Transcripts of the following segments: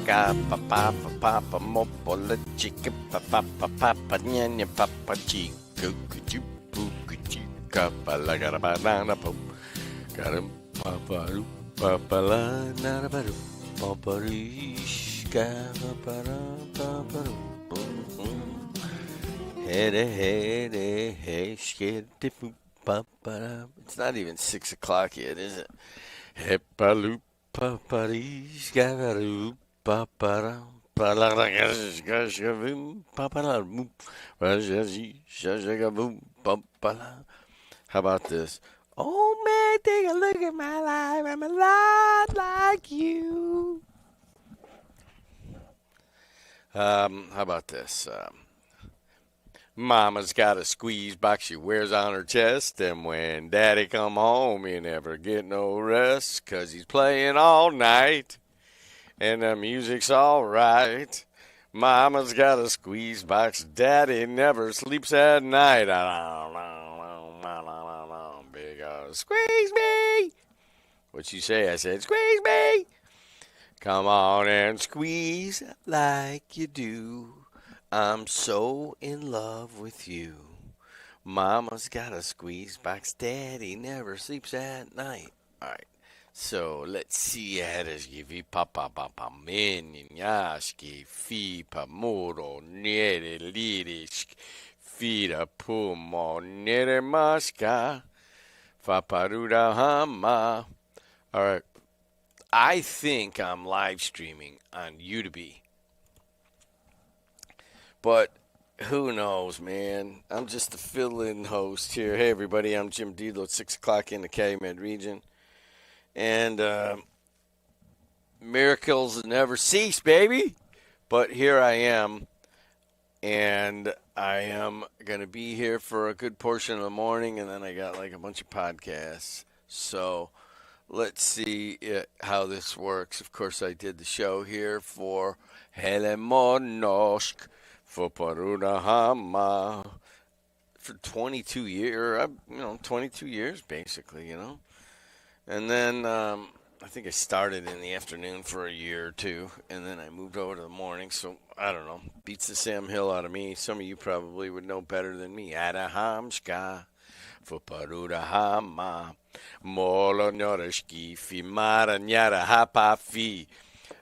ka papa papa mopola chica papa papa nyanya papa chica kuchu kuchu kapala gara banana pop garam papa papa la na baru papa rishka papa papa hey scared papa. It's not even 6 o'clock yet, is it? Hepalu paparis gavaru papara palagashgavum papalarum rajaji shajagavum papala. How about this? Oh man, take a look at my life. I'm a lot like you. How about this? Mama's got a squeeze box she wears on her chest, and when Daddy come home, he never get no rest, 'cause he's playing all night, and the music's all right. Mama's got a squeeze box, Daddy never sleeps at night. Big squeeze me. What you say? I said, squeeze me. Come on and squeeze like you do. I'm so in love with you. Mama's got a squeeze box. Daddy never sleeps at night. All right. So let's see how to give you papa papa menyaski fi pamuro nere lirisk fira pumo nere maska faparuda hama. All right. I think I'm live streaming on YouTube. But who knows, man? I'm just a fill-in host here. Hey, everybody, I'm Jim Dedelow, 6 o'clock in the Calumet region. And miracles never cease, baby. But here I am, and I am going to be here for a good portion of the morning, and then I got like a bunch of podcasts. So let's see how this works. Of course, I did the show here for Helemonosk. For Paruda Hama for 22 years, 22 years basically, And then I think I started in the afternoon for a year or two, and then I moved over to the morning. So I don't know, beats the Sam Hill out of me. Some of you probably would know better than me. Adahamska for Paruda Hama Molo Norashki Fimara Nyara Hapafi.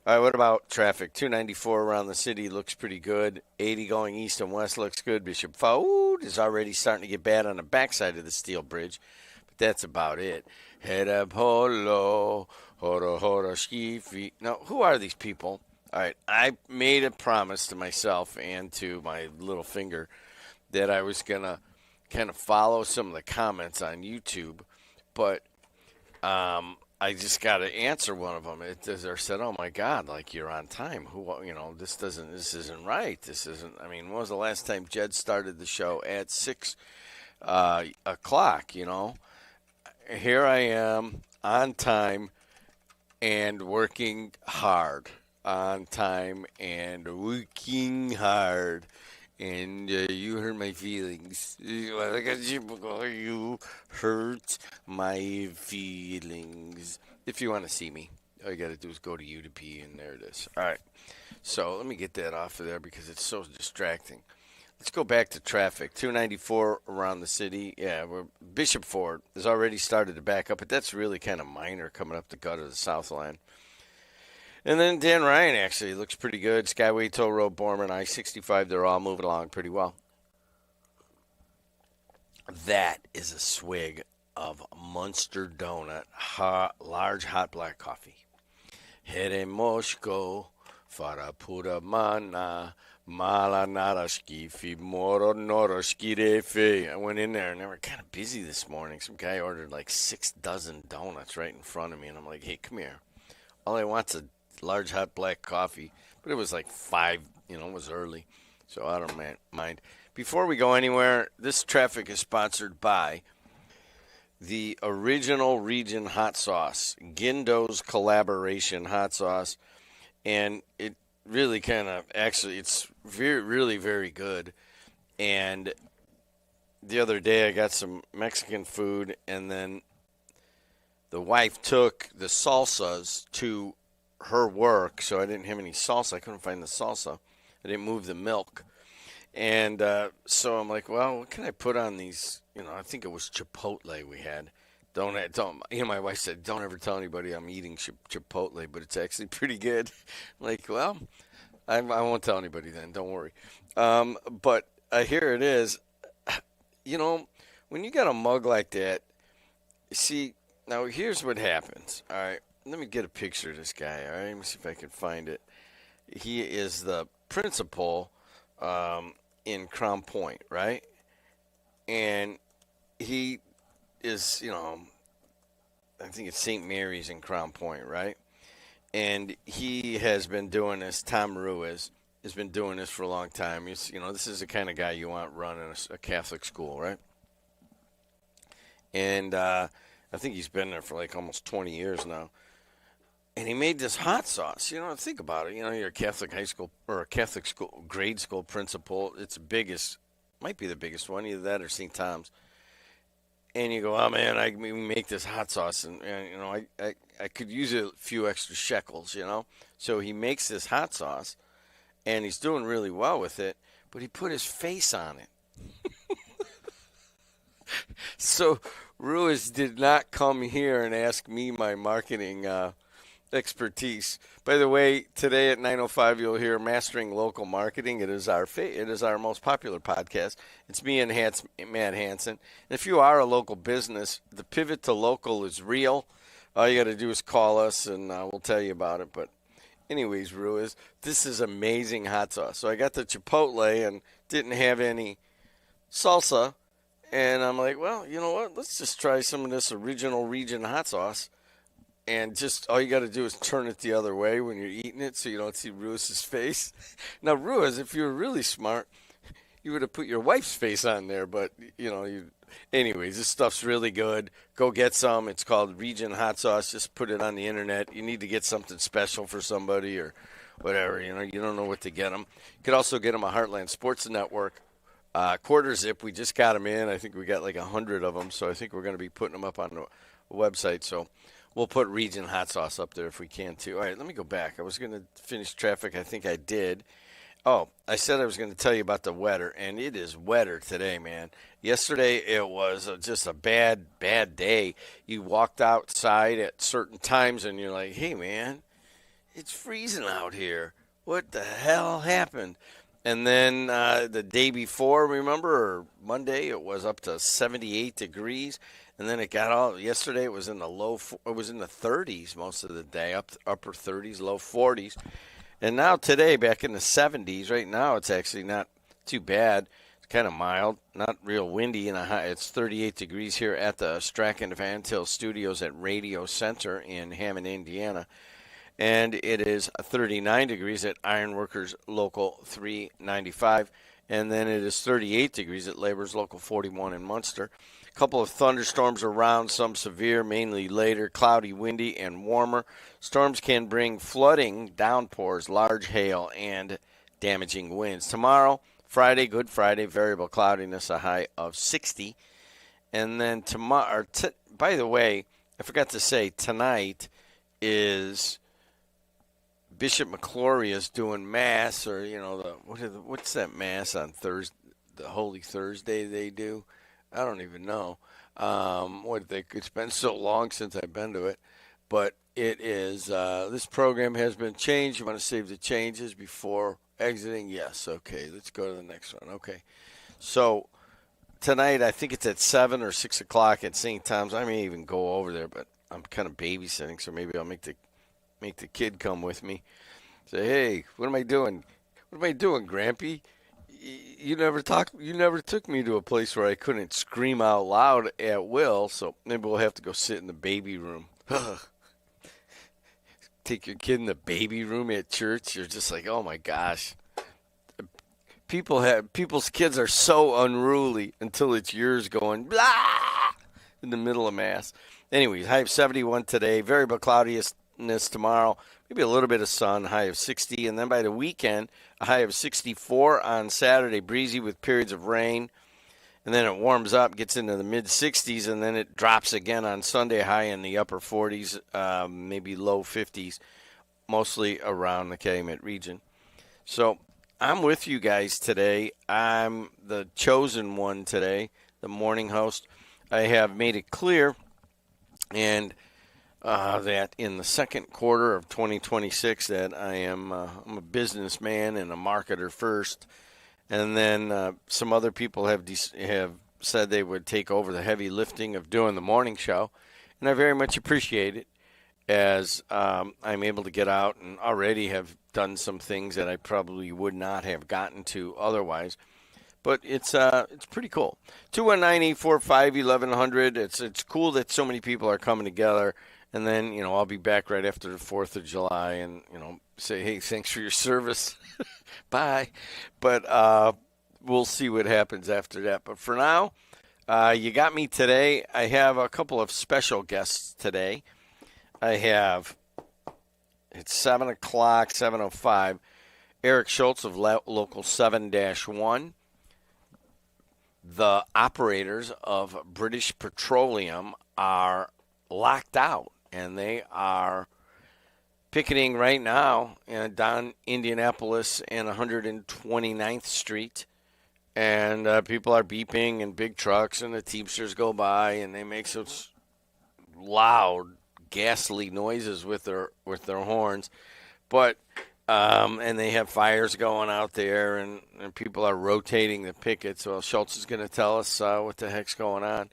All right, what about traffic? 294 around the city looks pretty good. 80 going east and west looks good. Bishop Ford is already starting to get bad on the backside of the steel bridge, but that's about it. Head up, holo, horo, horo, skifi. Now, who are these people? All right, I made a promise to myself and to my little finger that I was going to kind of follow some of the comments on YouTube, but I just got to answer one of them. It said, "Oh my God, like you're on time. This isn't right. This isn't. I mean, when was the last time Jed started the show at 6 o'clock? Here I am on time and working hard, on time and working hard." And you hurt my feelings. You hurt my feelings. If you want to see me, all you got to do is go to UDP, and there it is. All right. So let me get that off of there because it's so distracting. Let's go back to traffic. 294 around the city. Yeah, Bishop Ford has already started to back up, but that's really kind of minor coming up the gut of the South Line. And then Dan Ryan actually looks pretty good. Skyway, Toll Road, Borman, I-65, they're all moving along pretty well. That is a swig of Munster Donut, large hot black coffee. Here Moshko, Farapura Mana, Mala Naraski, Moro Noroskirefe. I went in there and they were kind of busy this morning. Some guy ordered like 6 dozen donuts right in front of me, and I'm like, hey, come here. All I want's a large hot black coffee, but it was like 5, it was early, so I don't mind. Before we go anywhere, this traffic is sponsored by the Original Region Hot Sauce, Gindo's Collaboration Hot Sauce, and it really it's really very good. And the other day I got some Mexican food, and then the wife took the salsas to her work, so I didn't have any salsa. I couldn't find the salsa. I didn't move the milk. And so I'm like, well, what can I put on these? I think it was Chipotle we had. Don't. My wife said, don't ever tell anybody I'm eating Chipotle, but it's actually pretty good. I'm like, well, I won't tell anybody then. Don't worry. But here it is. When you got a mug like that, see, now here's what happens. All right, let me get a picture of this guy. All right, let me see if I can find it. He is the principal in Crown Point, right? And he is, I think it's St. Mary's in Crown Point, right? And he has been doing this. Tom Ruiz has been doing this for a long time. This is the kind of guy you want running a Catholic school, right? And I think he's been there for like almost 20 years now. And he made this hot sauce. Think about it. You're a Catholic high school or a Catholic school grade school principal. It's the biggest, might be the biggest one, either that or St. Tom's. And you go, oh man, we make this hot sauce, and I could use a few extra shekels, So he makes this hot sauce, and he's doing really well with it. But he put his face on it. So Ruiz did not come here and ask me my marketing expertise. By the way, today at 9:05 you'll hear Mastering Local Marketing. It is our most popular podcast. It's me and Matt Hansen. And if you are a local business, the pivot to local is real. All you got to do is call us, and we'll tell you about it. But anyways, Ruiz, this is amazing hot sauce. So I got the Chipotle and didn't have any salsa. And I'm like, well, you know what? Let's just try some of this original region hot sauce. And just all you got to do is turn it the other way when you're eating it so you don't see Ruiz's face. Now, Ruiz, if you were really smart, you would have put your wife's face on there. But, anyways, this stuff's really good. Go get some. It's called Region Hot Sauce. Just put it on the internet. You need to get something special for somebody or whatever. You don't know what to get them. You could also get them at Heartland Sports Network. Quarter Zip, we just got them in. I think we got like 100 of them. So I think we're going to be putting them up on the website. So we'll put Region Hot Sauce up there if we can, too. All right, let me go back. I was going to finish traffic. I think I did. Oh, I said I was going to tell you about the weather, and it is wetter today, man. Yesterday, it was just a bad day. You walked outside at certain times, and you're like, hey, man, it's freezing out here. What the hell happened? And then the day before, remember, or Monday, it was up to 78 degrees. And then yesterday it was in the it was in the 30s most of the day, upper 30s, low 40s. And now today, back in the 70s, right now it's actually not too bad. It's kind of mild, not real windy. It's 38 degrees here at the Strachan Van Til Studios at Radio Center in Hammond, Indiana. And it is 39 degrees at Ironworkers Local 395. And then it is 38 degrees at Laborers Local 41 in Munster. A couple of thunderstorms around, some severe, mainly later, cloudy, windy, and warmer. Storms can bring flooding, downpours, large hail, and damaging winds. Tomorrow, Friday, Good Friday, variable cloudiness, a high of 60. And then tomorrow, by the way, I forgot to say, tonight is Bishop McClory is doing Mass, or, what's that Mass on Thursday, the Holy Thursday they do? I don't even know. It's been so long since I've been to it. But it is, this program has been changed. You want to save the changes before exiting? Yes. Okay, let's go to the next one. Okay. So tonight, I think it's at 7 or 6 o'clock at St. Tom's. I may even go over there, but I'm kind of babysitting, so maybe I'll make the kid come with me. Say, hey, what am I doing? What am I doing, Grampy? You never took me to a place where I couldn't scream out loud at will, so maybe we'll have to go sit in the baby room. Take your kid in the baby room at church. You're just like, oh my gosh. People's kids are so unruly until it's yours going blah in the middle of Mass. Anyways, high of 71 today, variable cloudiness tomorrow, maybe a little bit of sun, high of 60, and then by the weekend, a high of 64 on Saturday, breezy with periods of rain, and then it warms up, gets into the mid-60s, and then it drops again on Sunday, high in the upper 40s, maybe low 50s. mostly around the Calumet region. So I'm with you guys today. I'm the chosen one today, the morning host. I have made it clear and that in the second quarter of 2026 that I'm a businessman and a marketer first, and then some other people have said they would take over the heavy lifting of doing the morning show, and I very much appreciate it, as I'm able to get out and already have done some things that I probably would not have gotten to otherwise. But it's pretty cool. 219-845-1100. It's cool that so many people are coming together. And then, I'll be back right after the 4th of July and, say, hey, thanks for your service. Bye. But we'll see what happens after that. But for now, you got me today. I have a couple of special guests today. It's 7 o'clock, 7:05. Eric Schultz of Local 7-1. The operators of British Petroleum are locked out. And they are picketing right now down Indianapolis and 129th Street. And people are beeping and big trucks and the Teamsters go by and they make such loud, ghastly noises with their horns. But and they have fires going out there and people are rotating the pickets. So Schultz is going to tell us what the heck's going on.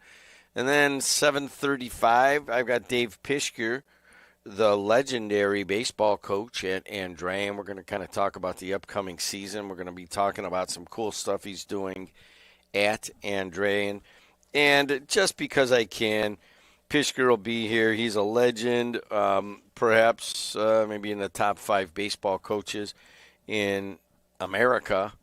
And then 7:35, I've got Dave Pischker, the legendary baseball coach at Andrean. We're going to kind of talk about the upcoming season. We're going to be talking about some cool stuff he's doing at Andrean. And just because I can, Pischker will be here. He's a legend, perhaps maybe in the top 5 baseball coaches in America,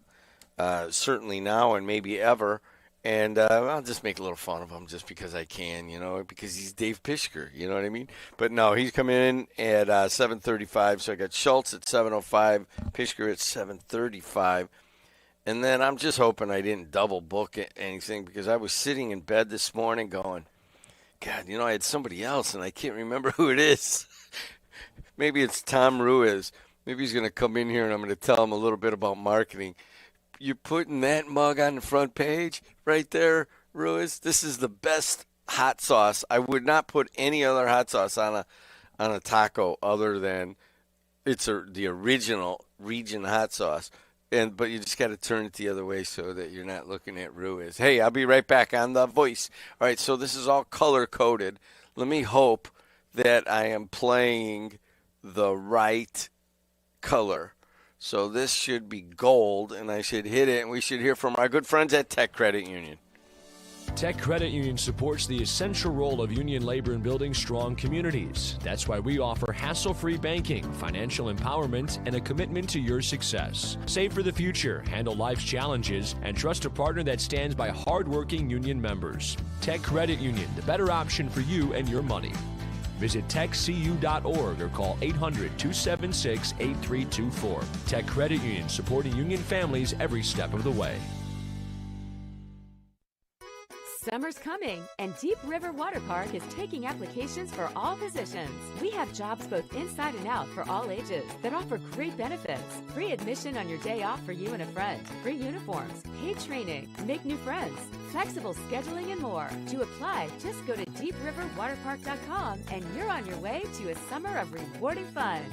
certainly now and maybe ever. And I'll just make a little fun of him just because I can, because he's Dave Pischker, you know what I mean? But no, he's coming in at 7:35, so I got Schultz at 7:05, Pischker at 7:35. And then I'm just hoping I didn't double book anything because I was sitting in bed this morning going, God, I had somebody else and I can't remember who it is. Maybe it's Tom Ruiz. Maybe he's going to come in here and I'm going to tell him a little bit about marketing. You're putting that mug on the front page right there, Ruiz. This is the best hot sauce. I would not put any other hot sauce on a taco other than the original Region hot sauce. But you just got to turn it the other way so that you're not looking at Ruiz. Hey, I'll be right back on The Voice. All right, so this is all color-coded. Let me hope that I am playing the right color. So this should be gold, and I should hit it, and we should hear from our good friends at Tech Credit Union. Tech Credit Union supports the essential role of union labor in building strong communities. That's why we offer hassle-free banking, financial empowerment, and a commitment to your success. Save for the future, handle life's challenges, and trust a partner that stands by hardworking union members. Tech Credit Union, the better option for you and your money. Visit techcu.org or call 800-276-8324. Tech Credit Union, supporting union families every step of the way. Summer's coming, and Deep River Water Park is taking applications for all positions. We have jobs both inside and out for all ages that offer great benefits. Free admission on your day off for you and a friend. Free uniforms, paid training, make new friends, flexible scheduling, and more. To apply, just go to deepriverwaterpark.com and you're on your way to a summer of rewarding fun.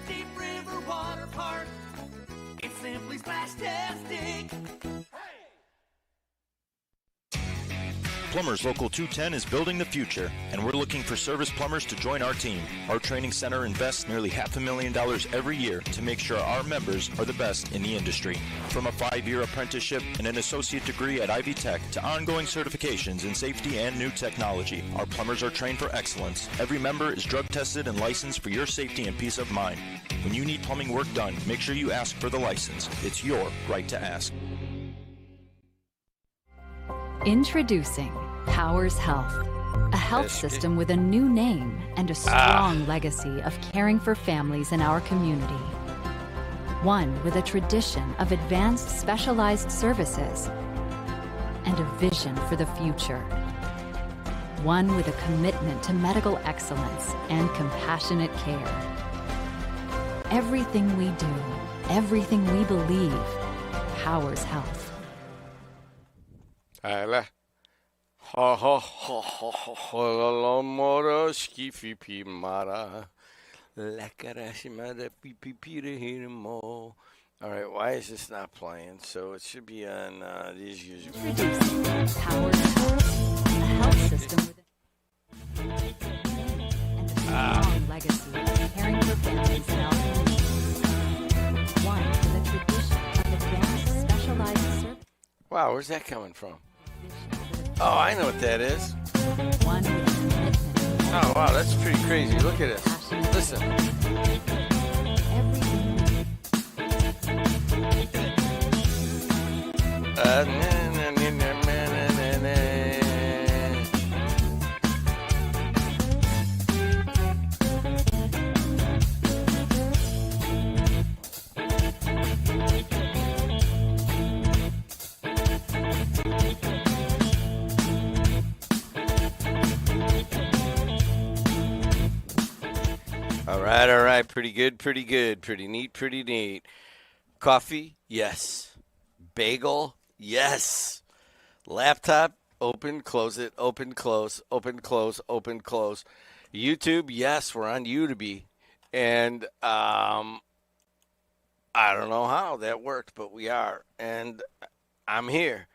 Deep River Water Park. It's simply splash-tastic. Plumbers Local 210 is building the future, and we're looking for service plumbers to join our team. Our training center invests nearly $500,000 every year to make sure our members are the best in the industry. From a 5-year apprenticeship and an associate degree at Ivy Tech to ongoing certifications in safety and new technology, our plumbers are trained for excellence. Every member is drug tested and licensed for your safety and peace of mind. When you need plumbing work done, make sure you ask for the license. It's your right to ask. Introducing Powers Health, a health system with a new name and a strong legacy of caring for families in our community. One with a tradition of advanced specialized services and a vision for the future. One with a commitment to medical excellence and compassionate care. Everything we do, everything we believe, powers health. Alla. Ha ha ha ha ha la mora skifi pi mara. La karashimada pi pi pi de mo. All right, why is this not playing? So it should be on these usual. Introducing Powers Health, a health system with and a strong legacy of caring for families in our community. One with a tradition of advanced specialized service. Wow, where's that coming from? Oh, I know what that is. One with a commitment. Oh, wow, that's pretty crazy. Look at this. Listen. Everything Na, na, na, na, na, na, na. All right. Pretty good. Pretty neat. Coffee? Yes. Bagel? Yes. Laptop? Open, close it, open, close, open, close, open, close. YouTube? Yes, we're on YouTube. And I don't know how that worked, but we are. And I'm here.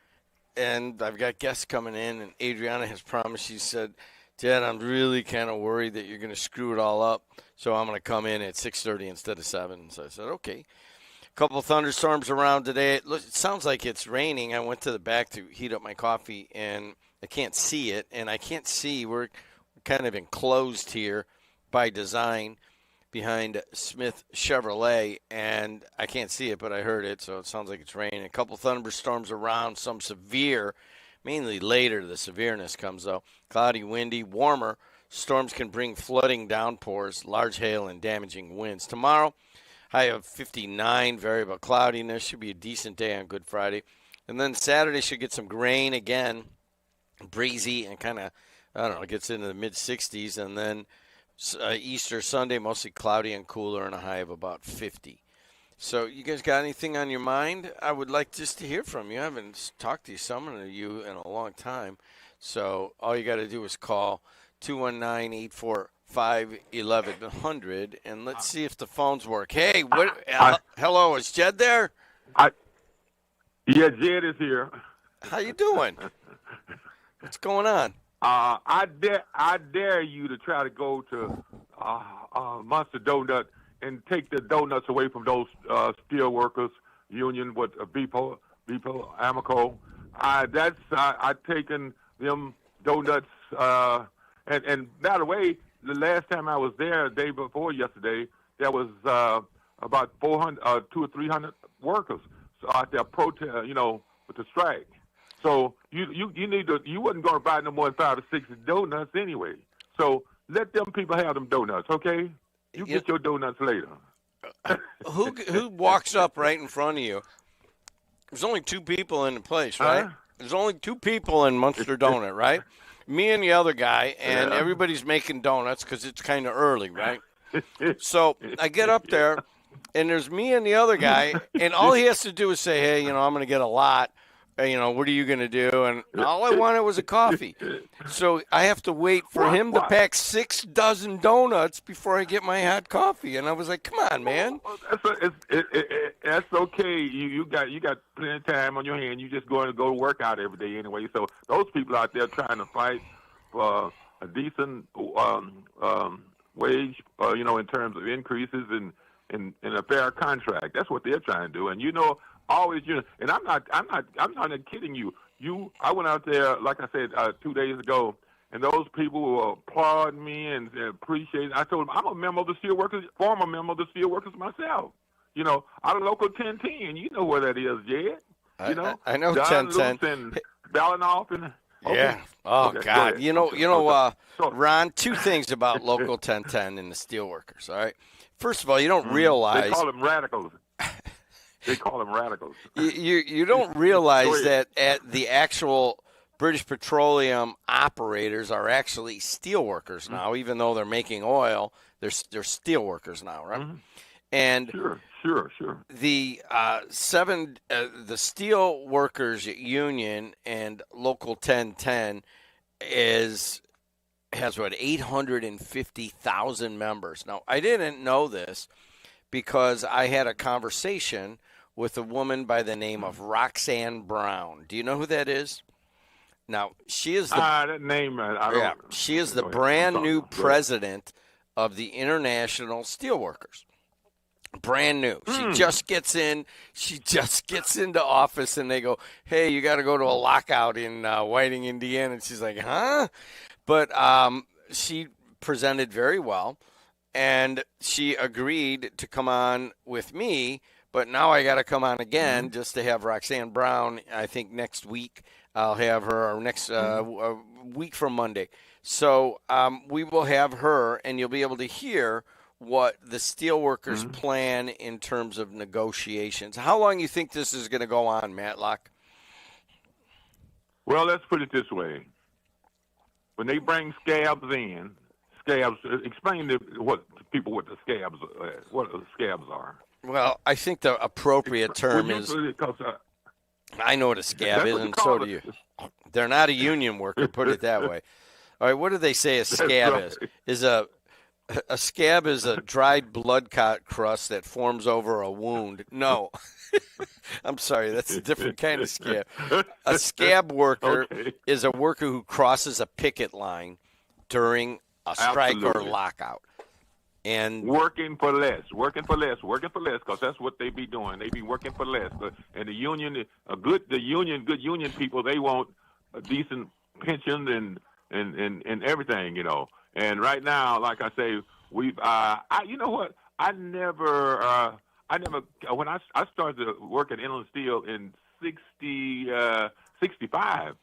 And I've got guests coming in, and Adriana has promised. She said, Dad, I'm really kind of worried that you're going to screw it all up, so I'm going to come in at 6:30 instead of 7. So I said, okay. A couple of thunderstorms around today. It sounds like it's raining. I went to the back to heat up my coffee, and I can't see it. And I can't see. We're kind of enclosed here by design behind Smith Chevrolet, and I can't see it, but I heard it, so it sounds like it's raining. A couple thunderstorms around, some severe. Mainly later, the severeness comes, though. Cloudy, windy, warmer. Storms can bring flooding downpours, large hail, and damaging winds. Tomorrow, high of 59, variable cloudiness. Should be a decent day on Good Friday. And then Saturday should get some rain again, breezy, and kind of, I don't know, gets into the mid-60s. And then Easter Sunday, mostly cloudy and cooler, and a high of about 50. So you guys got anything on your mind? I would like just to hear from you. I haven't talked to some of you in a long time. So all you got to do is call 219-845-1100, and let's see if the phones work. Hey, hello, is Jed there? Yeah, Jed is here. How you doing? What's going on? I dare you to try to go to Monster Donut and take the donuts away from those steel workers union with BPO, Amico. I've taken them donuts. And by the way, the last time I was there, the day before yesterday, there was about 400, 200 or 300 workers out there protest, with the strike. So you need to. You wasn't going to buy no more than 5 or 6 donuts anyway. So let them people have them donuts, okay? You get your donuts later. Who walks up right in front of you? There's only 2 people in the place, right? There's only 2 people in Munster Donut, right? Me and the other guy, and everybody's making donuts because it's kind of early, right? So I get up there, and there's me and the other guy, and all he has to do is say, hey, I'm going to get a lot. What are you going to do? And all I wanted was a coffee. So I have to wait for him to pack 6 dozen donuts before I get my hot coffee. And I was like, come on, man. That's okay. You got plenty of time on your hand. You just going to go work out every day anyway. So those people out there trying to fight for a decent wage, in terms of increases and a fair contract. That's what they're trying to do. And always, and I'm not kidding you. I went out there, like I said, 2 days ago, and those people were applauding me and appreciate it. I told them I'm a member of the Steelworkers, former member of the Steelworkers myself. Out of local 1010. You know where that is, Jed. I know John 1010. And Balanoff and yeah. Oh okay, God. Ron, 2 things about local 1010 and the Steelworkers. All right. First of all, you don't realize they call them radicals. They call them radicals. You don't realize that at the actual British Petroleum operators are actually steel workers now, even though they're making oil. They're steel workers now, right? Mm-hmm. And Sure. the the Steel Workers Union and Local 1010 has what, 850,000 members. Now, I didn't know this because I had a conversation with a woman by the name of Roxanne Brown. Do you know who that is? Now, she is the that name. I don't. she is the brand new president of the International Steelworkers. Brand new. She just gets in. She just gets into office, and they go, "Hey, you got to go to a lockout in Whiting, Indiana." And she's like, "Huh?" But she presented very well, and she agreed to come on with me. But now I got to come on again just to have Roxanne Brown. I think next week I'll have her, or next a week from Monday. So we will have her, and you'll be able to hear what the steelworkers plan in terms of negotiations. How long do you think this is going to go on, Matlock? Well, let's put it this way. When they bring scabs in, explain to people what the scabs are. Well, I think the appropriate term is, I know what a scab is, and so do you. They're not a union worker, put it that way. All right, what do they say a scab is? A scab is a dried blood crust that forms over a wound. No. I'm sorry, that's a different kind of scab. A scab worker is a worker who crosses a picket line during a strike or lockout. And working for less, because that's what they be doing. They be working for less. And the union, good union people, they want a decent pension and everything, you know. And right now, like I say, you know what? I never, when I started to work at Inland Steel in 65,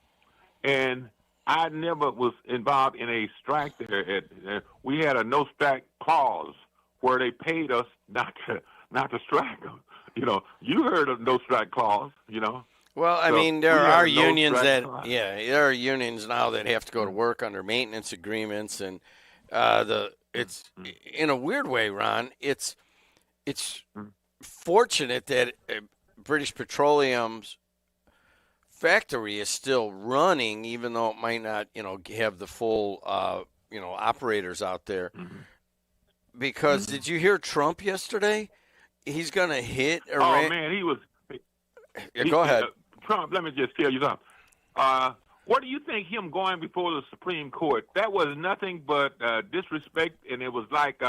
and I never was involved in a strike there. We had a no strike clause where they paid us not to strike. You know, you heard of no strike clause, you know. Well, I mean, there are unions there are unions now that have to go to work under maintenance agreements, and it's in a weird way, Ron. It's fortunate that British Petroleum's factory is still running, even though it might not, have the full, operators out there. Because did you hear Trump yesterday? He's going to hit Iran. Oh man, he was. Go ahead. Trump, let me just tell you something. What do you think him going before the Supreme Court? That was nothing but disrespect, and it was like,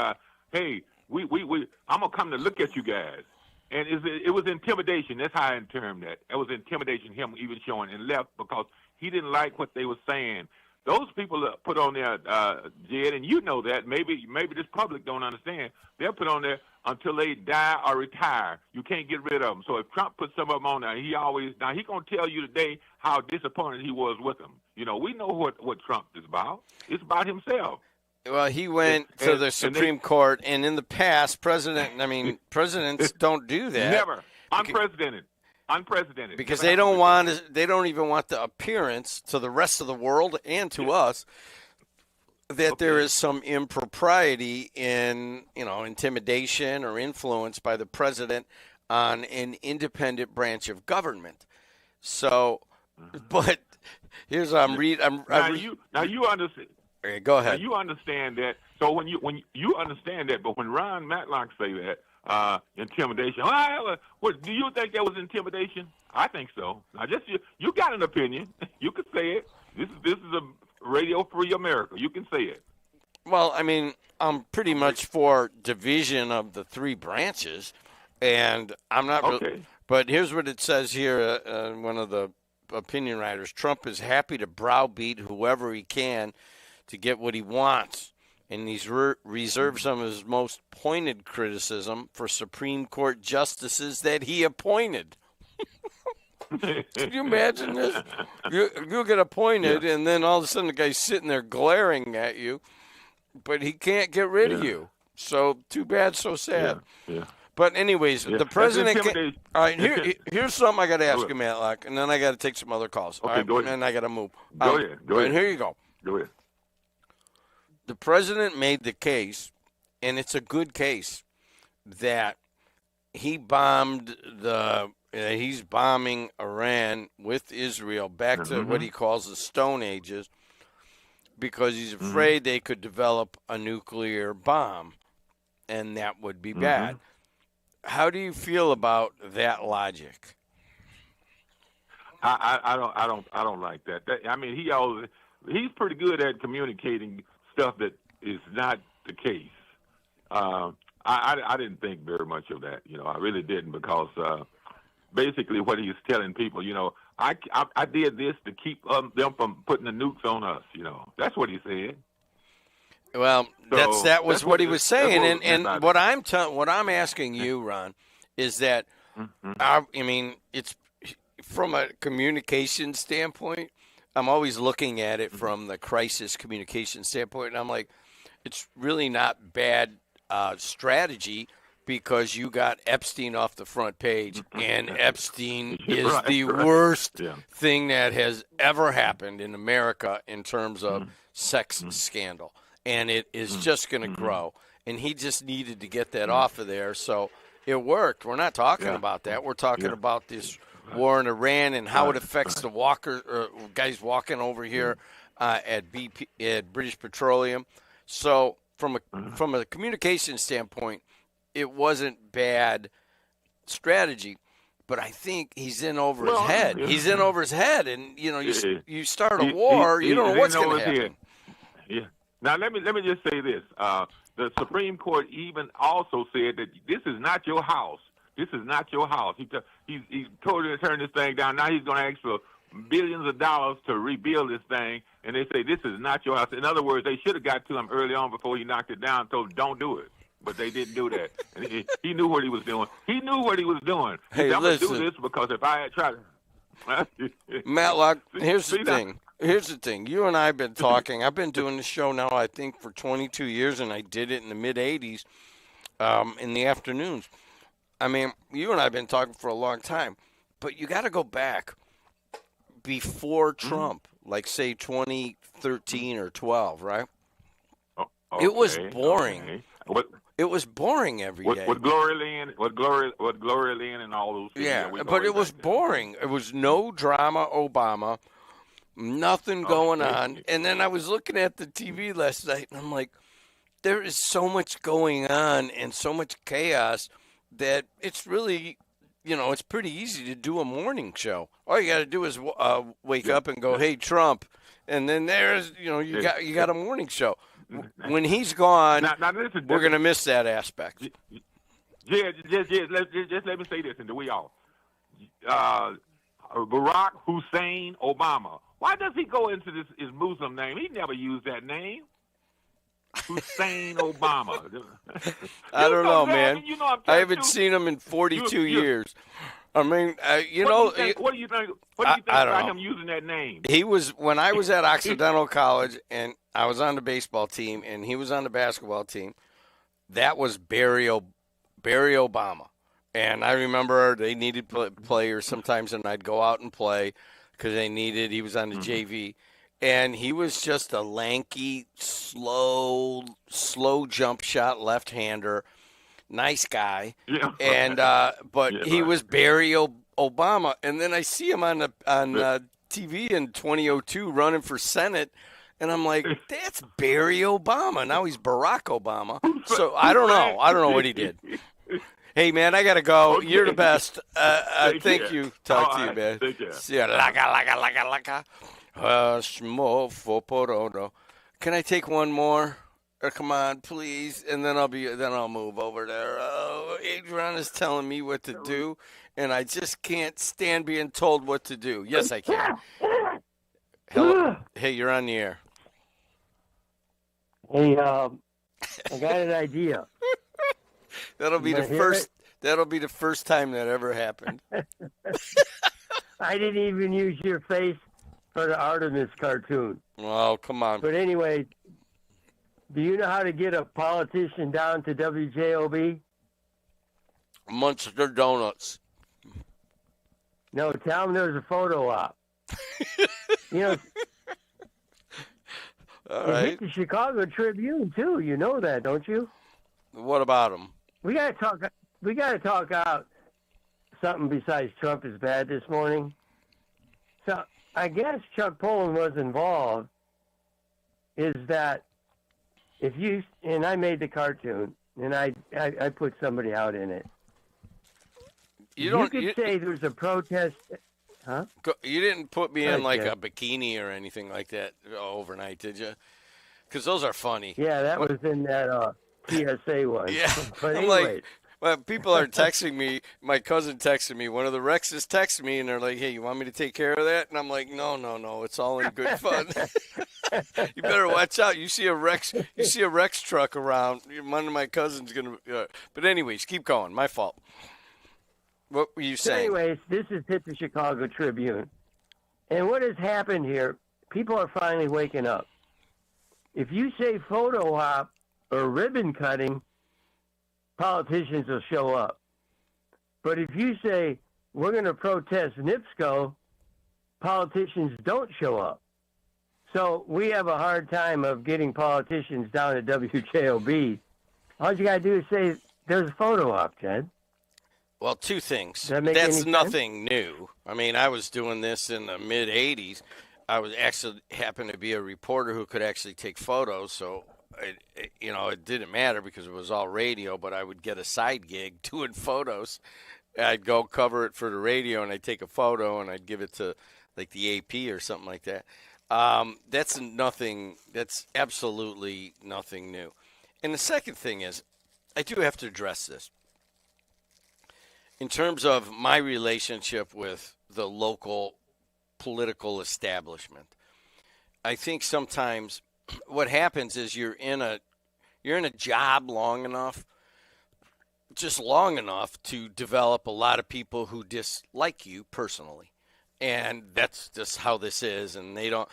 hey, I'm gonna come to look at you guys, and it was intimidation. That's how I termed that. It was intimidation. Him even showing and left because he didn't like what they were saying. Those people that put on there, Jed, and you know that. Maybe this public don't understand. They'll put on there until they die or retire. You can't get rid of them. So if Trump puts some of them on there, he gonna tell you today how disappointed he was with them. You know, we know what Trump is about. It's about himself. Well, he went to the Supreme Court, and in the past, presidents don't do that. Never. Unprecedented. Because they don't even want the appearance to the rest of the world and to us that there is some impropriety in, intimidation or influence by the president on an independent branch of government. So, but here's what I'm reading. Now you understand. Go ahead. Now you understand that. So when you understand that, but when Ron Matlock say that, intimidation. What do you think that was intimidation? I think so. Now, just you got an opinion. You can say it. This is a Radio Free America. You can say it. Well, I mean, I'm pretty much for division of the three branches, and I'm not. Okay. But here's what it says here. One of the opinion writers: Trump is happy to browbeat whoever he can to get what he wants. And he's reserved some of his most pointed criticism for Supreme Court justices that he appointed. Can you imagine this? You get appointed, and then all of a sudden the guy's sitting there glaring at you, but he can't get rid of you. So too bad, so sad. Yeah. But anyways, the president. All right, here's something I got to ask you, Matlock, and then I got to take some other calls. Okay, all right, go ahead. And then I got to move. Go ahead. And here you go. Go ahead. The president made the case, and it's a good case, that he's bombing Iran with Israel back to what he calls the Stone Ages because he's afraid they could develop a nuclear bomb, and that would be bad. How do you feel about that logic? I don't like that. I mean, he's pretty good at communicating stuff that is not the case. I didn't think very much of that. I really didn't, because basically what he's telling people, I did this to keep them from putting the nukes on us. That's what he said. Well, that was what he was saying, and what I'm asking you, Ron, is that I mean, it's from a communication standpoint. I'm always looking at it from the crisis communication standpoint, and I'm like, it's really not bad strategy, because you got Epstein off the front page, and Epstein is the worst thing that has ever happened in America in terms of sex scandal. And it is just going to grow. And he just needed to get that off of there. So it worked. We're not talking about that. We're talking about this war in Iran and how it affects the guys walking over here at British Petroleum. So from a communication standpoint, it wasn't bad strategy. But I think he's in over his head. He's in over his head. And, you start a war, you don't know what's going to happen. Yeah. Now, let me just say this. The Supreme Court even also said that this is not your house. This is not your house. He told you to turn this thing down. Now he's going to ask for billions of dollars to rebuild this thing, and they say this is not your house. In other words, they should have got to him early on before he knocked it down and told him, don't do it. But they didn't do that. And he knew what he was doing. He knew what he was doing. Hey, I'm going to do this because if I had tried to... Matlock, here's the thing. Here's the thing. You and I have been talking. I've been doing this show now, I think, for 22 years, and I did it in the mid-'80s in the afternoons. I mean, you and I have been talking for a long time, but you got to go back before Trump, like, say, 2013 or 12, right? Okay, it was boring. Okay. It was boring every day. With Gloria Lynn and all those things. Yeah, but it was boring. It was no drama, Obama. Nothing going on. And then I was looking at the TV last night, and I'm like, there is so much going on and so much chaos that it's really, it's pretty easy to do a morning show. All you got to do is wake up and go, hey, Trump. And then there's, you got a morning show. When he's gone, now we're going to miss that aspect. Yeah, just let me say this, and we all. Barack Hussein Obama. Why does he go into his Muslim name? He never used that name. Hussein Obama. I don't know, man. I haven't seen him in 42 years. I mean, What do you think about him using that name? He was, when I was at Occidental College, and I was on the baseball team, and he was on the basketball team, that was Barry Obama. And I remember they needed players sometimes, and I'd go out and play because he was on the JV. And he was just a lanky, slow jump shot left-hander, nice guy. Yeah. And but he was Barry Obama. And then I see him on TV in 2002 running for Senate, and I'm like, that's Barry Obama. Now he's Barack Obama. So I don't know. I don't know what he did. Hey, man, I got to go. Okay. You're the best. Thank you. Talk to you, man. Take care. See ya. Laka. Can I take one more? Come on, please. And then I'll move over there. Oh, Adrian is telling me what to do, and I just can't stand being told what to do. Yes, I can. Hello. Hey, you're on the air. Hey, I got an idea. That'll be the first time that ever happened. I didn't even use your face for the Artemis cartoon. Oh, come on. But anyway, do you know how to get a politician down to WJOB? Munster Donuts. No, tell them there's a photo op. All right. Hit the Chicago Tribune, too. You know that, don't you? What about them? We got to talk. We got to talk out something besides Trump is bad this morning. So I guess Chuck Poland was involved. Is that if you and I made the cartoon and I put somebody out in it. You could say there's a protest. Huh? You didn't put me in like a bikini or anything like that overnight, did you? Because those are funny. Yeah, that was in that PSA one. Yeah, but I'm like, well, people are texting me. My cousin texted me. One of the Rexes texted me, and they're like, "Hey, you want me to take care of that?" And I'm like, "No, it's all in good fun." You better watch out. You see a Rex truck around. One of my cousins gonna. But anyways, keep going. My fault. What were you saying? Anyways, this is hit the Chicago Tribune, and what has happened here? People are finally waking up. If you say photo op or ribbon cutting, politicians will show up. But if you say, we're going to protest NIPSCO, politicians don't show up. So we have a hard time of getting politicians down at WJOB. All you got to do is say, there's a photo op, Jed. Well, two things. That's nothing new. I mean, I was doing this in the mid-'80s. I was actually happened to be a reporter who could actually take photos, so it didn't matter because it was all radio, but I would get a side gig doing photos. I'd go cover it for the radio, and I'd take a photo, and I'd give it to, like, the AP or something like that. That's nothing. That's absolutely nothing new. And the second thing is, I do have to address this. In terms of my relationship with the local political establishment, I think sometimes what happens is you're in a job long enough to develop a lot of people who dislike you personally, and that's just how this is. And they don't,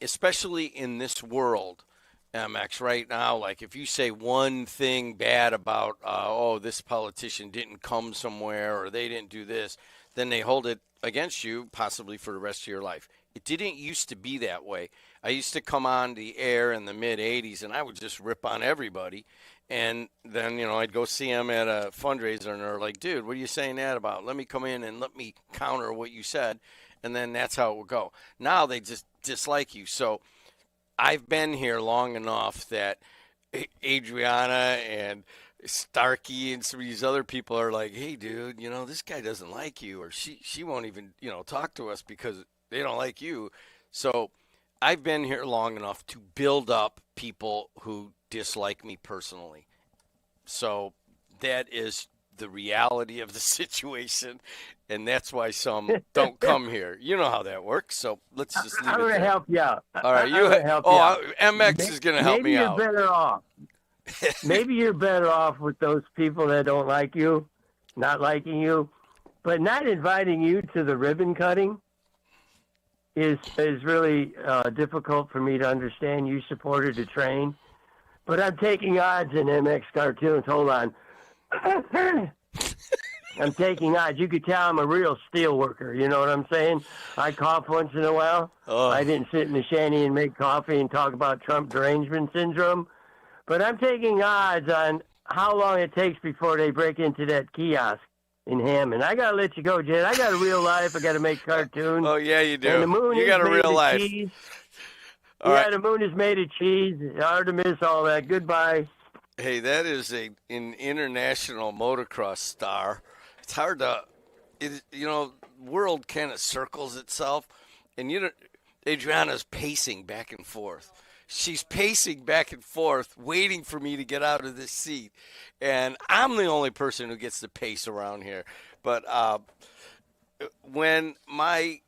especially in this world, MX, right now, like if you say one thing bad about this politician didn't come somewhere or they didn't do this, then they hold it against you possibly for the rest of your life. It didn't used to be that way. I used to come on the air in the mid-'80s, and I would just rip on everybody. And then, I'd go see them at a fundraiser, and they're like, dude, what are you saying that about? Let me come in and let me counter what you said. And then that's how it would go. Now they just dislike you. So I've been here long enough that Adriana and Starkey and some of these other people are like, hey, dude, this guy doesn't like you, or she won't even, talk to us because they don't like you. So I've been here long enough to build up people who dislike me personally. So that is the reality of the situation, and that's why some don't come here. You know how that works, so let's just leave it there. I'm going to help you out. All right, MX is going to help me out. Maybe you're better off. Maybe you're better off with those people that don't like you, not liking you, but not inviting you to the ribbon cutting is really difficult for me to understand. You supported the train, but I'm taking odds in MX cartoons. Hold on. I'm taking odds. You could tell I'm a real steel worker. You know what I'm saying? I cough once in a while. Oh. I didn't sit in the shanty and make coffee and talk about Trump derangement syndrome. But I'm taking odds on how long it takes before they break into that kiosk in Hammond. I got to let you go, Jed. I got a real life. I got to make cartoons. Oh, yeah, you do. And the moon you got a real life. Cheese. Right. The moon is made of cheese, Artemis, all that. Goodbye. Hey, that is an international motocross star. It's hard to, world kind of circles itself. And, Adriana's pacing back and forth. She's pacing back and forth, waiting for me to get out of this seat. And I'm the only person who gets to pace around here. But when my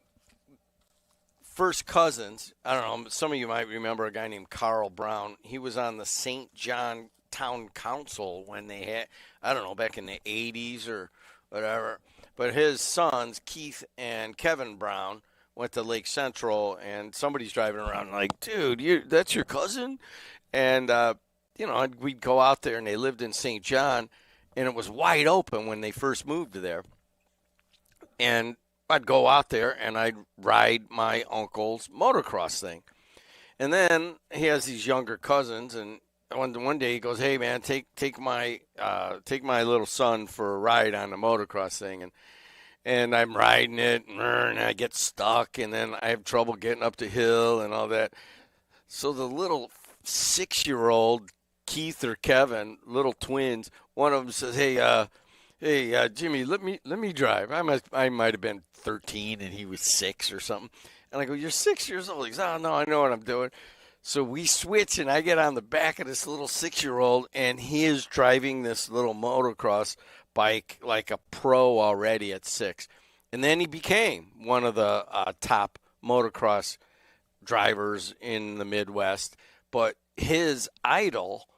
first cousins, I don't know, some of you might remember a guy named Carl Brown. He was on the St. John Town Council when they had, I don't know, back in the 80s or whatever. But his sons, Keith and Kevin Brown, went to Lake Central, and somebody's driving around like, dude, that's your cousin? And, we'd go out there, and they lived in St. John, and it was wide open when they first moved there. And I'd go out there, and I'd ride my uncle's motocross thing. And then he has these younger cousins, and one day he goes, "Hey man, take my little son for a ride on the motocross thing," and I'm riding it, and I get stuck, and then I have trouble getting up the hill and all that. So the little 6-year-old Keith or Kevin, little twins, one of them says, "Hey, Jimmy, let me drive." I might have been 13 and he was 6 or something. And I go, "You're 6 years old." He goes, "Oh no, I know what I'm doing." So we switch, and I get on the back of this little 6-year-old, and he is driving this little motocross bike like a pro already at 6. And then he became one of the top motocross drivers in the Midwest. But his idol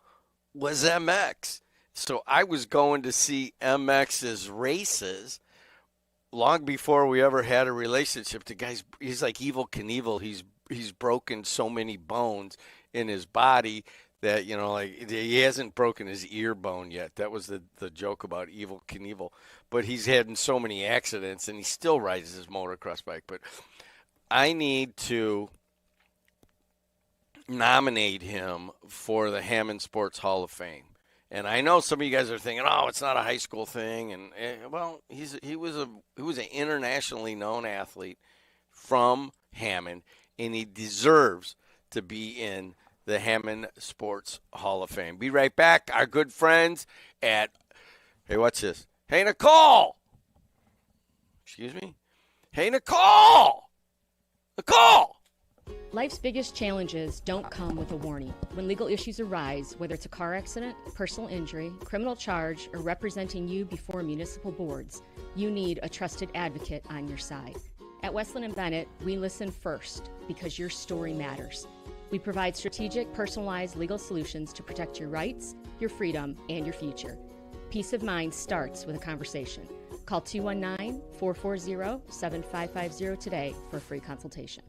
was MX. So I was going to see MX's races long before we ever had a relationship. The guy's, he's like Evel Knievel. He's broken so many bones in his body that, you know, like he hasn't broken his ear bone yet. That was the joke about Evel Knievel. But he's had so many accidents, and he still rides his motocross bike. But I need to nominate him for the Hammond Sports Hall of Fame. And I know some of you guys are thinking, "Oh, it's not a high school thing." And well, he was an internationally known athlete from Hammond, and he deserves to be in the Hammond Sports Hall of Fame. Be right back. Our good friends at, hey, what's this? Hey, Nicole. Excuse me? Hey, Nicole. Nicole. Life's biggest challenges don't come with a warning. When legal issues arise, whether it's a car accident, personal injury, criminal charge, or representing you before municipal boards, you need a trusted advocate on your side. At Westland & Bennett, we listen first because your story matters. We provide strategic, personalized legal solutions to protect your rights, your freedom, and your future. Peace of mind starts with a conversation. Call 219-440-7550 today for a free consultation.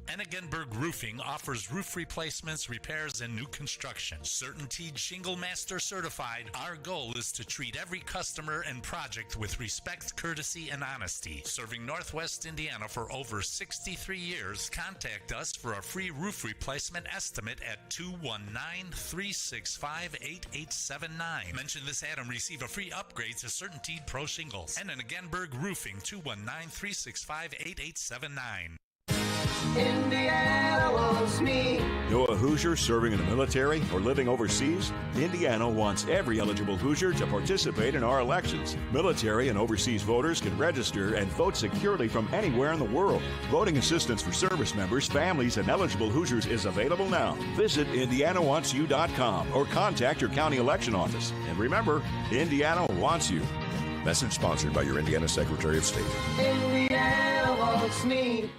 Ennigenberg Roofing offers roof replacements, repairs, and new construction. CertainTeed Shingle Master certified, our goal is to treat every customer and project with respect, courtesy, and honesty. Serving Northwest Indiana for over 63 years, contact us for a free roof replacement estimate at 219-365-8879. Mention this ad and receive a free upgrade to CertainTeed Pro Shingles. And Ennigenberg Roofing, 219-365-8879. Indiana wants me. Know a Hoosier serving in the military or living overseas? Indiana wants every eligible Hoosier to participate in our elections. Military and overseas voters can register and vote securely from anywhere in the world. Voting assistance for service members, families, and eligible Hoosiers is available now. Visit IndianaWantsYou.com or contact your county election office. And remember, Indiana wants you. Message sponsored by your Indiana Secretary of State. Indiana wants me.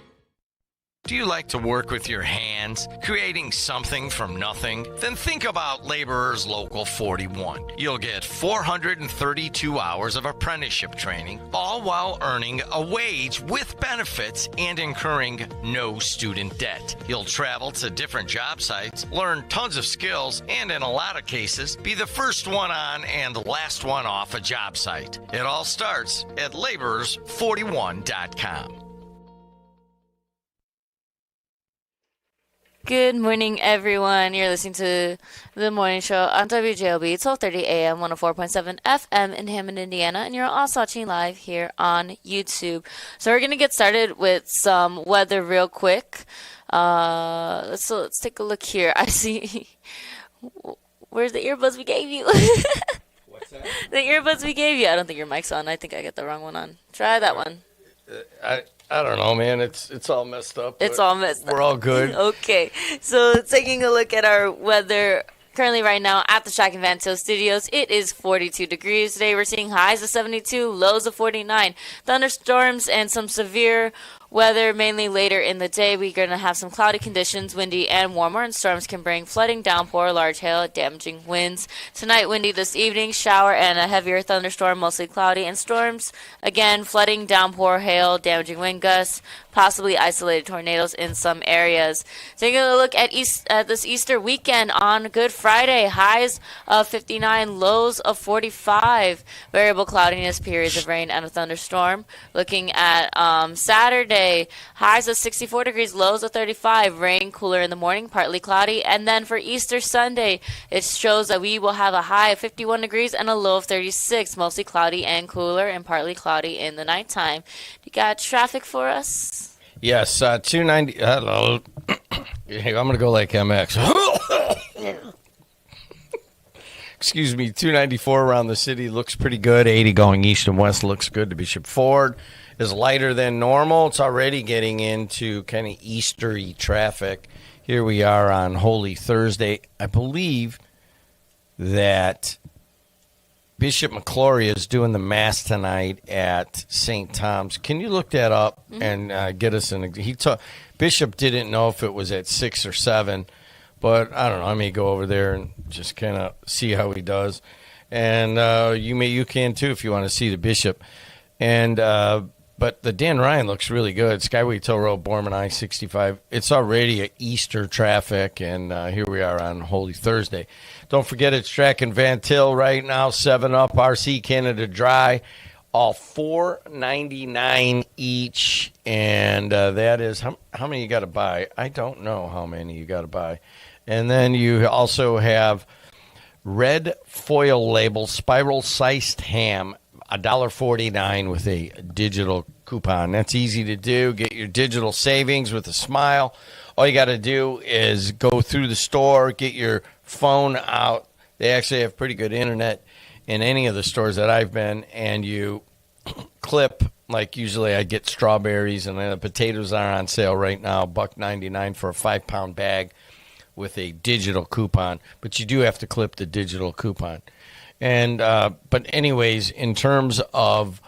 Do you like to work with your hands, creating something from nothing? Then think about Laborers Local 41. You'll get 432 hours of apprenticeship training, all while earning a wage with benefits and incurring no student debt. You'll travel to different job sites, learn tons of skills, and in a lot of cases, be the first one on and the last one off a job site. It all starts at laborers41.com. Good morning, everyone. You're listening to The Morning Show on WJLB, 1230 AM, 104.7 FM in Hammond, Indiana, and you're also watching live here on YouTube. So we're going to get started with some weather real quick. Let's take a look here. I see. Where's the earbuds we gave you? What's that? The earbuds we gave you. I don't think your mic's on. I think I got the wrong one on. Try that one. I don't know, man. It's all messed up. It's all messed up. We're all good. Okay. So taking a look at our weather currently right now at the Shack and Van Til Studios, it is 42 degrees today. We're seeing highs of 72, lows of 49. Thunderstorms and some severe weather mainly later in the day. We're going to have some cloudy conditions, windy and warmer, and storms can bring flooding, downpour, large hail, damaging winds. Tonight, windy this evening, shower and a heavier thunderstorm, mostly cloudy, and storms, again, flooding, downpour, hail, damaging wind gusts, possibly isolated tornadoes in some areas. Taking a look at this Easter weekend on Good Friday. Friday, highs of 59, lows of 45. Variable cloudiness, periods of rain and a thunderstorm. Looking at Saturday, highs of 64 degrees, lows of 35. Rain, cooler in the morning, partly cloudy. And then for Easter Sunday, it shows that we will have a high of 51 degrees and a low of 36. Mostly cloudy and cooler and partly cloudy in the nighttime. You got traffic for us? Yes, 290. Hello. I'm going to go like MX. Excuse me, 294 around the city looks pretty good. 80 going east and west looks good. To Bishop Ford is lighter than normal. It's already getting into kind of Eastery traffic. Here we are on Holy Thursday. I believe that Bishop McClory is doing the Mass tonight at St. Tom's. Can you look that up and get us an? Bishop didn't know if it was at 6 or 7, but I don't know. I may go over there and just kind of see how he does, and you can too if you want to see the Bishop. And but the Dan Ryan looks really good. Skyway Toll Road, Borman I-65. It's already a Easter traffic, and here we are on Holy Thursday. Don't forget it's Track and Van Til right now. 7-Up, RC Canada Dry, all $4.99 each, and that is how many you got to buy. I don't know how many you got to buy. And then you also have red foil label spiral sliced ham, $1.49 with a digital coupon. That's easy to do. Get your digital savings with a smile. All you got to do is go through the store, get your phone out. They actually have pretty good internet in any of the stores that I've been, and you clip, like usually I get strawberries, and then the potatoes are on sale right now, $1.99 for a 5-pound bag with a digital coupon. But you do have to clip the digital coupon. And but anyways, in terms of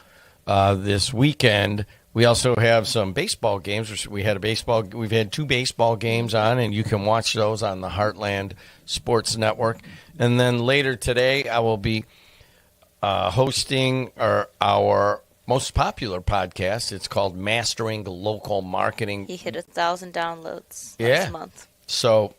this weekend, we also have some baseball games. We've had 2 baseball games on, and you can watch those on the Heartland Sports Network. And then later today, I will be hosting our most popular podcast. It's called Mastering Local Marketing. He hit 1,000 downloads last month. So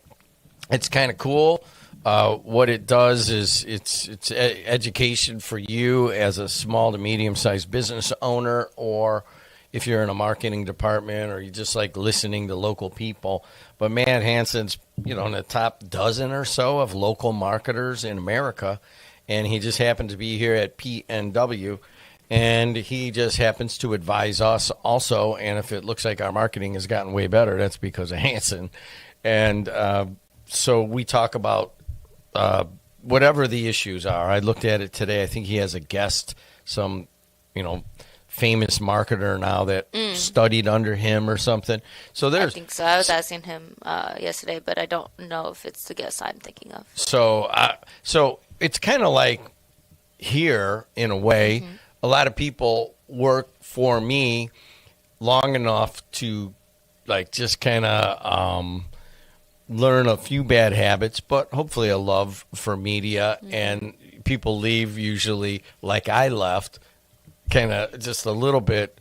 it's kind of cool. What it does is it's education for you as a small to medium-sized business owner, or if you're in a marketing department, or you just like listening to local people. But Matt Hansen's, in the top dozen or so of local marketers in America, and he just happened to be here at PNW, and he just happens to advise us also. And if it looks like our marketing has gotten way better, that's because of Hansen. And so we talk about whatever the issues are. I looked at it today. I think he has a guest, some, famous marketer now that studied under him or something. So I think so. I was asking him yesterday, but I don't know if it's the guest I'm thinking of. So it's kind of like here in a way. Mm-hmm. A lot of people work for me long enough to just kind of learn a few bad habits, but hopefully a love for media. Mm-hmm. And people leave usually like I left, kind of just a little bit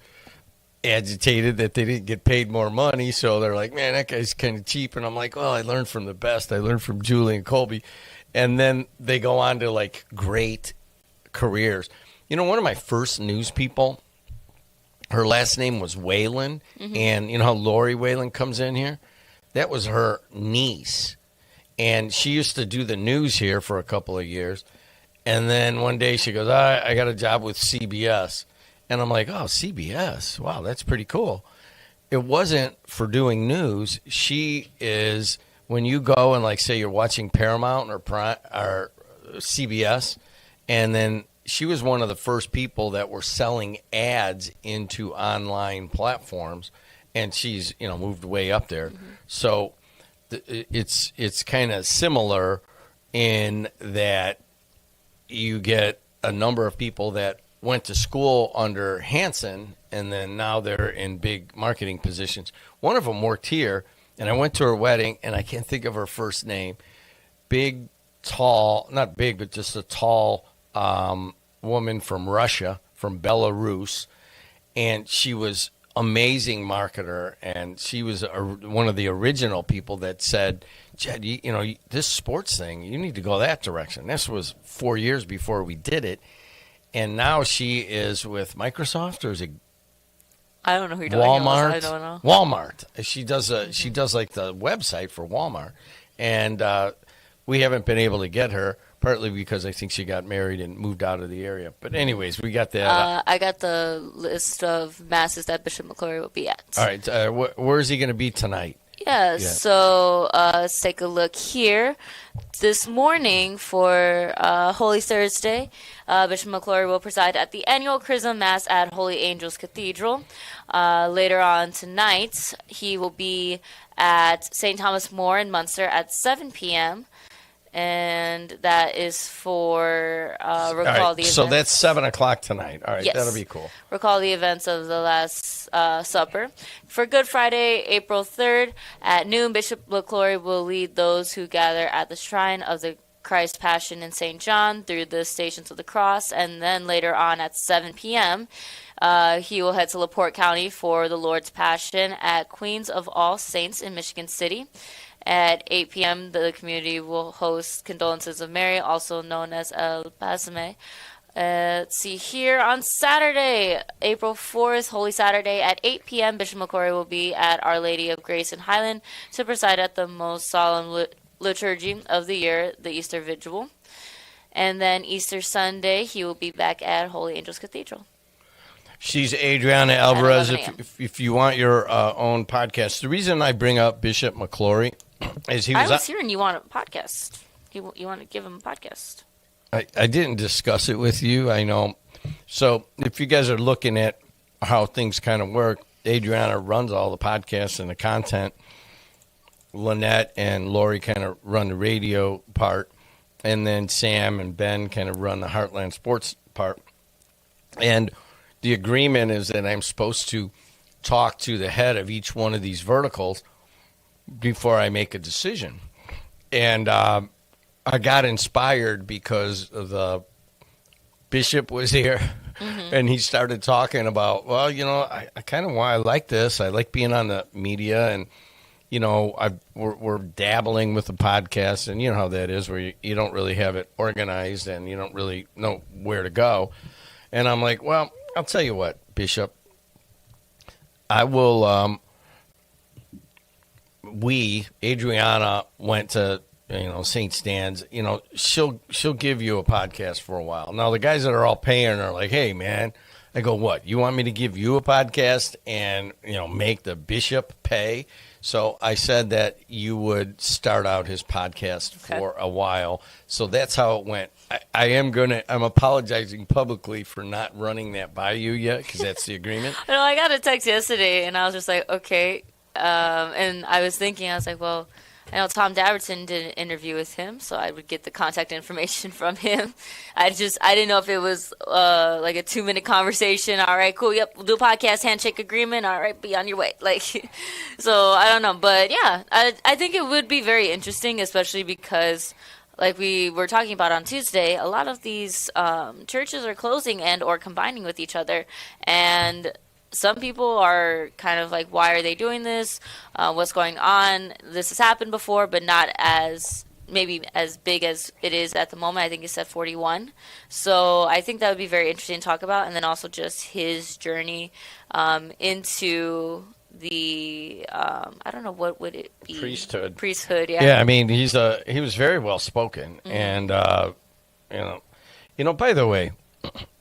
agitated that they didn't get paid more money. So they're like, man, that guy's kind of cheap. And I'm like, well, I learned from the best. I learned from Julie and Colby. And then they go on to great careers. One of my first news people, her last name was Whalen. Mm-hmm. And you know how Lori Whalen comes in here? That was her niece. And she used to do the news here for a couple of years. And then one day she goes, I got a job with CBS. And I'm like, oh, CBS. Wow, that's pretty cool. It wasn't for doing news. She is, when you go and say you're watching Paramount or CBS, and then she was one of the first people that were selling ads into online platforms. And she's, moved way up there. Mm-hmm. So it's kind of similar in that you get a number of people that went to school under Hansen, and then now they're in big marketing positions. One of them worked here, and I went to her wedding, and I can't think of her first name. Big, tall, not big, but just a tall woman from Russia, from Belarus, and she was amazing marketer, and she was one of the original people that said, Jed, this sports thing, you need to go that direction. This was 4 years before we did it, and now she is with Microsoft, or is it I don't know who you're talking about. Walmart? I don't know. Walmart. She does like the website for Walmart, and we haven't been able to get her. Partly because I think she got married and moved out of the area. But anyways, we got that. I got the list of masses that Bishop McClory will be at. All right. Where is he going to be tonight? Yeah, so let's take a look here. This morning for Holy Thursday, Bishop McClory will preside at the annual Chrism Mass at Holy Angels Cathedral. Later on tonight, he will be at St. Thomas More in Munster at 7 p.m., and that is for recall the events. So that's 7 o'clock tonight. All right, yes. That'll be cool. Recall the events of the Last Supper. For Good Friday, April 3rd, at noon, Bishop McClory will lead those who gather at the shrine of the Christ Passion in St. John through the Stations of the Cross, and then later on at 7 p.m., he will head to LaPorte County for the Lord's Passion at Queens of All Saints in Michigan City. At 8 p.m., the community will host Condolences of Mary, also known as El Pasame. Let's see here. On Saturday, April 4th, Holy Saturday, at 8 p.m., Bishop McClory will be at Our Lady of Grace in Highland to preside at the most solemn liturgy of the year, the Easter Vigil. And then Easter Sunday, he will be back at Holy Angels Cathedral. She's Adriana Alvarez. If you want your own podcast, the reason I bring up Bishop McClory is I was hearing you want a podcast. You want to give him a podcast. I didn't discuss it with you, I know. So if you guys are looking at how things kind of work, Adriana runs all the podcasts and the content. Lynette and Lori kind of run the radio part. And then Sam and Ben kind of run the Heartland Sports part. And the agreement is that I'm supposed to talk to the head of each one of these verticals before I make a decision. And I got inspired because the bishop was here, and he started talking about, well, I kind of why I like this. I like being on the media, and, we're dabbling with the podcast, and you know how that is, where you don't really have it organized, and you don't really know where to go. And I'm like, well, I'll tell you what, Bishop, I will, Adriana went to, St. Stan's, she'll give you a podcast for a while. Now, the guys that are all paying are like, hey, man, I go, what, you want me to give you a podcast and, make the bishop pay? So I said that you would start out his podcast for a while. So that's how it went. I'm apologizing publicly for not running that by you yet, because that's the agreement. No, I got a text yesterday, and I was just like, okay. And I was like, well, I know Tom Daverton did an interview with him, so I would get the contact information from him. I didn't know if it was like a 2-minute conversation. All right, cool. Yep, we'll do a podcast, handshake agreement. All right, be on your way. So I don't know, but yeah, I think it would be very interesting, especially because, like we were talking about on Tuesday, a lot of these churches are closing and or combining with each other, and some people are kind of like, why are they doing this? What's going on? This has happened before, but not maybe as big as it is at the moment. I think it's at 41. So I think that would be very interesting to talk about. And then also just his journey into the, I don't know, what would it be? Priesthood, yeah. Yeah, I mean, he was very well spoken. And, by the way,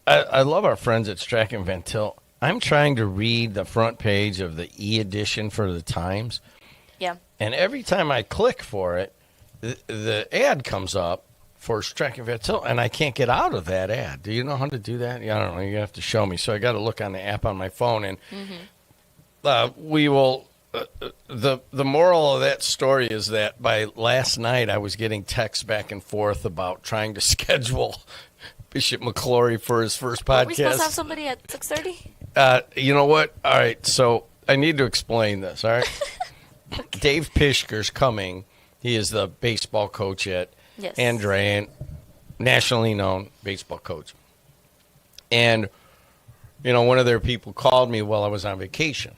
I love our friends at Strack and Van Til. I'm trying to read the front page of the e-edition for the Times. Yeah. And every time I click for it, the ad comes up for Strack and Van Til, and I can't get out of that ad. Do you know how to do that? Yeah, I don't know. You have to show me. So I got to look on the app on my phone, and we will. The moral of that story is that by last night I was getting texts back and forth about trying to schedule Bishop McClory for his first podcast. Are we supposed to have somebody at 6:30? You know what? All right, so I need to explain this, all right? Okay. Dave Pishker's coming. He is the baseball coach at Andrean, nationally known baseball coach. And one of their people called me while I was on vacation.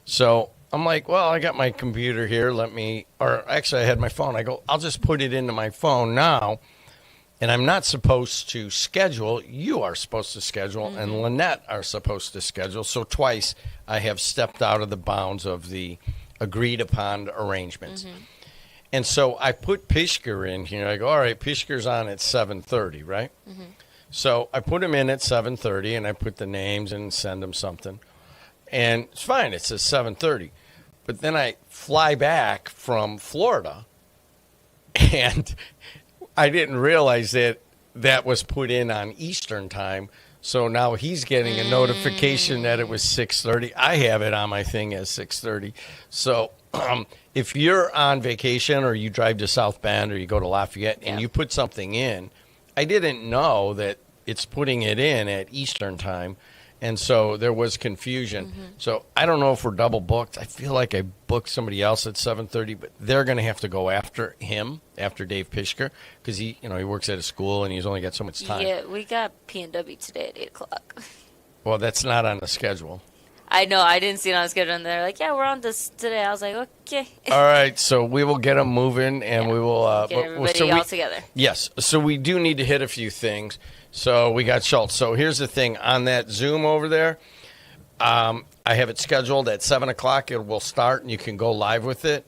So I'm like, well, I got my computer here. Or actually I had my phone. I go, I'll just put it into my phone now. And I'm not supposed to schedule. You are supposed to schedule, and Lynette are supposed to schedule. So twice I have stepped out of the bounds of the agreed upon arrangements. And so I put Pishker in here. I go, all right, Pishker's on at 7:30, right? So I put him in at 7:30, and I put the names and send him something. And it's fine. It says 7:30. But then I fly back from Florida, and I didn't realize that was put in on Eastern time. So now he's getting a notification that it was 6:30. I have it on my thing as 6:30. So if you're on vacation or you drive to South Bend or you go to Lafayette and you put something in, I didn't know that it's putting it in at Eastern time. And so there was confusion. So I don't know if we're double booked. I feel like I booked somebody else at 7:30, but they're going to have to go after him, after Dave Pishker, because he works at a school and he's only got so much time. Yeah, we got P&W today at 8 o'clock. Well, that's not on the schedule. I know. I didn't see it on the schedule, and they're like, yeah, we're on this today. I was like, okay. All right, so we will get them moving, and we will get everybody all together. Yes, so we do need to hit a few things. So we got Schultz. So here's the thing. On that Zoom over there, I have it scheduled at 7 o'clock. It will start, and you can go live with it.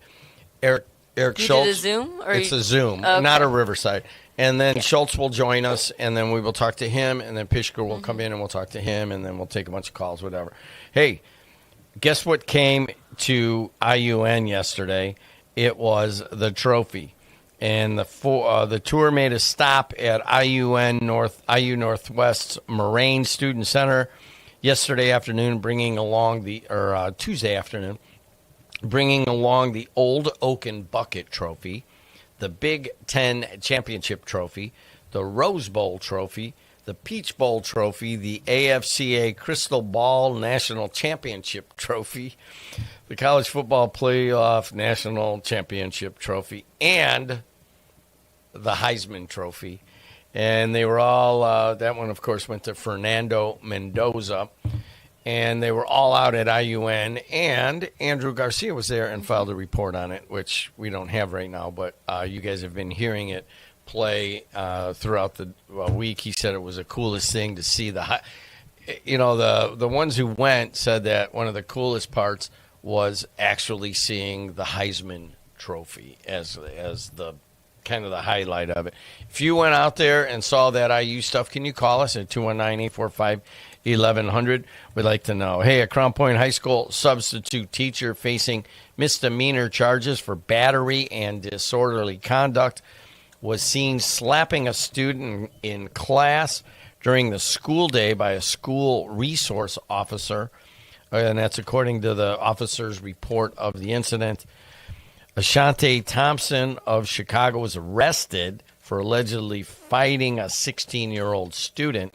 Eric you Schultz. Did a Zoom? It's a Zoom, not a Riverside. And then Schultz will join us, and then we will talk to him, and then Pishker will come in, and we'll talk to him, and then we'll take a bunch of calls, whatever. Hey, guess what came to IUN yesterday? It was the trophy. And the tour made a stop at IU Northwest's Moraine Student Center yesterday afternoon, Tuesday afternoon, bringing along the Old Oaken Bucket Trophy, the Big Ten Championship Trophy, the Rose Bowl Trophy, the Peach Bowl Trophy, the AFCA Crystal Ball National Championship Trophy, the College Football Playoff National Championship Trophy, and the Heisman Trophy. And they were all, that one, of course, went to Fernando Mendoza. And they were all out at IUN. And Andrew Garcia was there and filed a report on it, which we don't have right now. But you guys have been hearing it play throughout the week. He said it was the coolest thing to see. The ones who went said that one of the coolest parts was actually seeing the Heisman Trophy as the kind of the highlight of it. If you went out there and saw that IU stuff, can you call us at 219-845-1100? We'd like to know. Hey, a Crown Point High School substitute teacher facing misdemeanor charges for battery and disorderly conduct was seen slapping a student in class during the school day by a school resource officer, and that's according to the officer's report of the incident. Ashante Thompson of Chicago was arrested for allegedly fighting a 16-year-old student.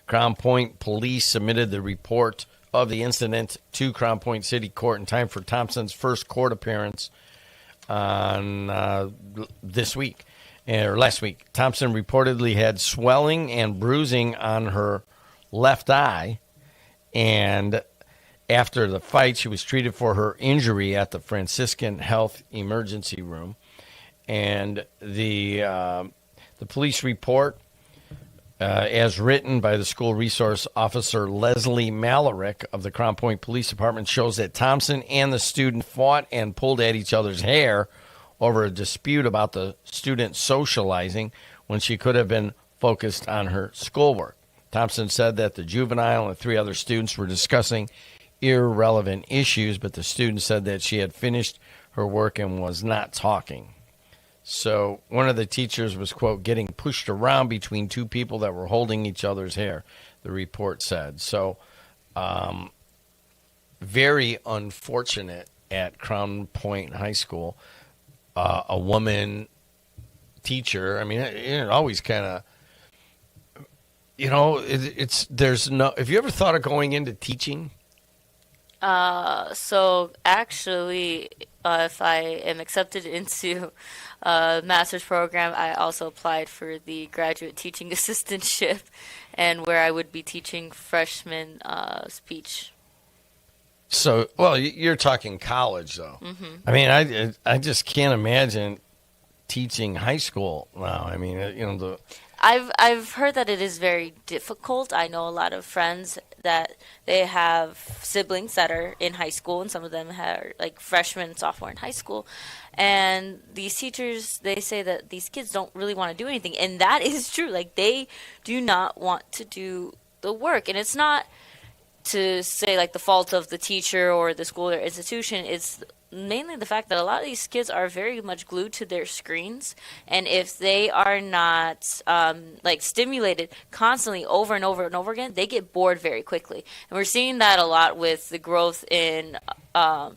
Crown Point police submitted the report of the incident to Crown Point City Court in time for Thompson's first court appearance on last week. Thompson reportedly had swelling and bruising on her left eye, and after the fight, she was treated for her injury at the Franciscan Health Emergency Room. And the police report, as written by the school resource officer Leslie Malarick of the Crown Point Police Department, shows that Thompson and the student fought and pulled at each other's hair over a dispute about the student socializing when she could have been focused on her schoolwork. Thompson said that the juvenile and 3 other students were discussing irrelevant issues, but the student said that she had finished her work and was not talking. So one of the teachers was, quote, getting pushed around between 2 people that were holding each other's hair, the report said. So very unfortunate at Crown Point High School. A woman teacher, I mean, it always kind of, have you ever thought of going into teaching? So actually, if I am accepted into a master's program, I also applied for the graduate teaching assistantship, and where I would be teaching freshman speech. So, well, you're talking college, though. Mm-hmm. I mean, I just can't imagine teaching high school now. I mean, I've heard that it is very difficult. I know a lot of friends that they have siblings that are in high school, and some of them are like freshmen, sophomore in high school. And these teachers, they say that these kids don't really want to do anything, and that is true. Like, they do not want to do the work, and it's not to say like the fault of the teacher or the school or institution. It's mainly the fact that a lot of these kids are very much glued to their screens, and if they are not like stimulated constantly over and over and over again, they get bored very quickly. And we're seeing that a lot with the growth in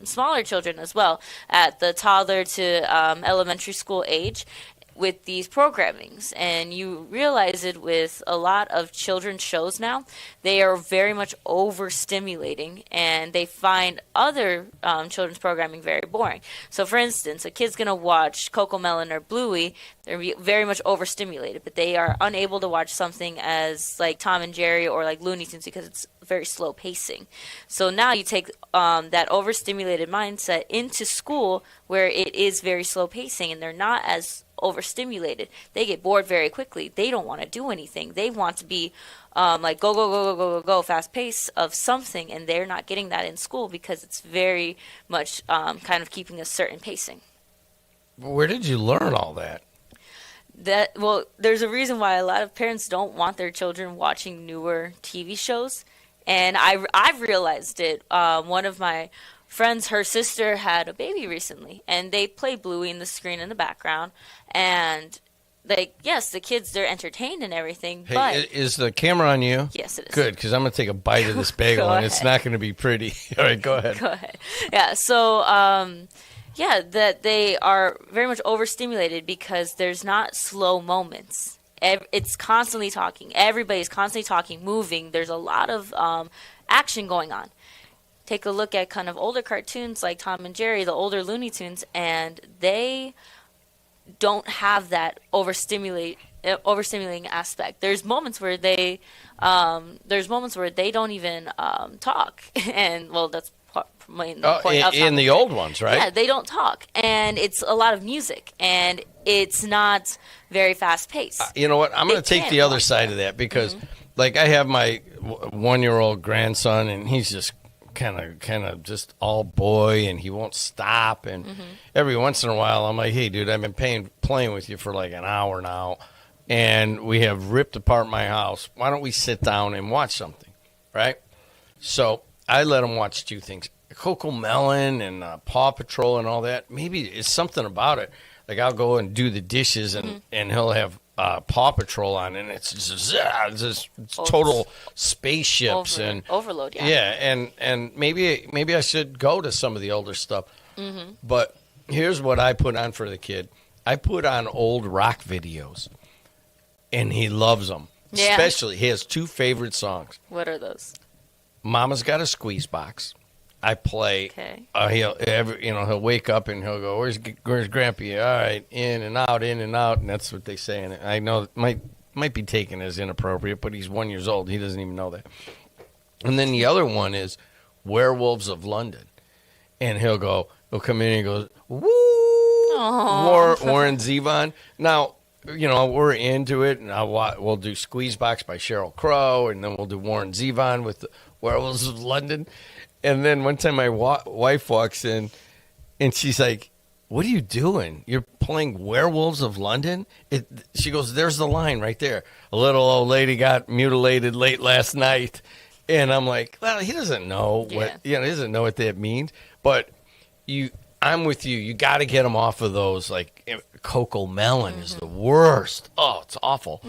smaller children as well, at the toddler to elementary school age, with these programmings. And you realize it with a lot of children's shows now. They are very much overstimulating, and they find other children's programming very boring. So for instance, a kid's going to watch Cocomelon or Bluey. They're very much overstimulated, but they are unable to watch something as like Tom and Jerry or like Looney Tunes because it's very slow pacing. So now you take that overstimulated mindset into school where it is very slow pacing, and they're not as overstimulated. They get bored very quickly. They don't want to do anything. They want to be like go, go, go, go, go, go, go, fast pace of something, and they're not getting that in school because it's very much kind of keeping a certain pacing. where did you learn all that? Well, there's a reason why a lot of parents don't want their children watching newer TV shows, and I've realized it. One of my friends, her sister had a baby recently, and they play Bluey in the screen in the background, and like, yes, the kids, they're entertained and everything, Hey, but is the camera on you? Yes, it is. Good, because I'm going to take a bite of this bagel, Go and it's ahead. not going to be pretty. All right, go ahead. Go ahead. Yeah, so, yeah, that they are very much overstimulated because there's not slow moments. It's constantly talking. Everybody's constantly talking, moving. There's a lot of action going on. Take a look at kind of older cartoons like Tom and Jerry, the older Looney Tunes, and they don't have that overstimulating aspect. There's moments where they don't even talk, and well, that's the point of in the old ones, right? Yeah, they don't talk, and it's a lot of music, and it's not very fast paced. You know what? I'm going to take the other side of that because, like, I have my 1-year-old grandson, and he's just kind of just all boy, and he won't stop. And every once in a while, I'm like, hey, dude, I've been playing with you for like an hour now, and we have ripped apart my house. Why don't we sit down and watch something, right? So I let him watch two things, Cocomelon and Paw Patrol and all that. Maybe it's something about it. Like, I'll go and do the dishes, and he'll have Paw Patrol on, and it's just total spaceships and overload. Yeah, and maybe I should go to some of the older stuff. But here's what I put on for the kid. I put on old rock videos, and he loves them. Yeah. Especially, he has two favorite songs. What are those? Mama's Got a Squeeze Box. I play. Okay. He'll wake up and he'll go, "Where's Grampy?" All right, in and out, and that's what they say. And I know it might be taken as inappropriate, but he's 1 year old. He doesn't even know that. And then the other one is Werewolves of London, and he'll come in and he goes, "Woo!" Warren Zevon. Now, we're into it, and we'll do Squeeze Box by Sheryl Crow, and then we'll do Warren Zevon with the Werewolves of London. And then one time my wife walks in, and she's like, "What are you doing? You're playing Werewolves of London?" She goes, "There's the line right there. A little old lady got mutilated late last night." And I'm like, well, he doesn't know he doesn't know what that means. But I'm with you. You got to get him off of those. Like, Cocomelon is the worst. Oh, it's awful.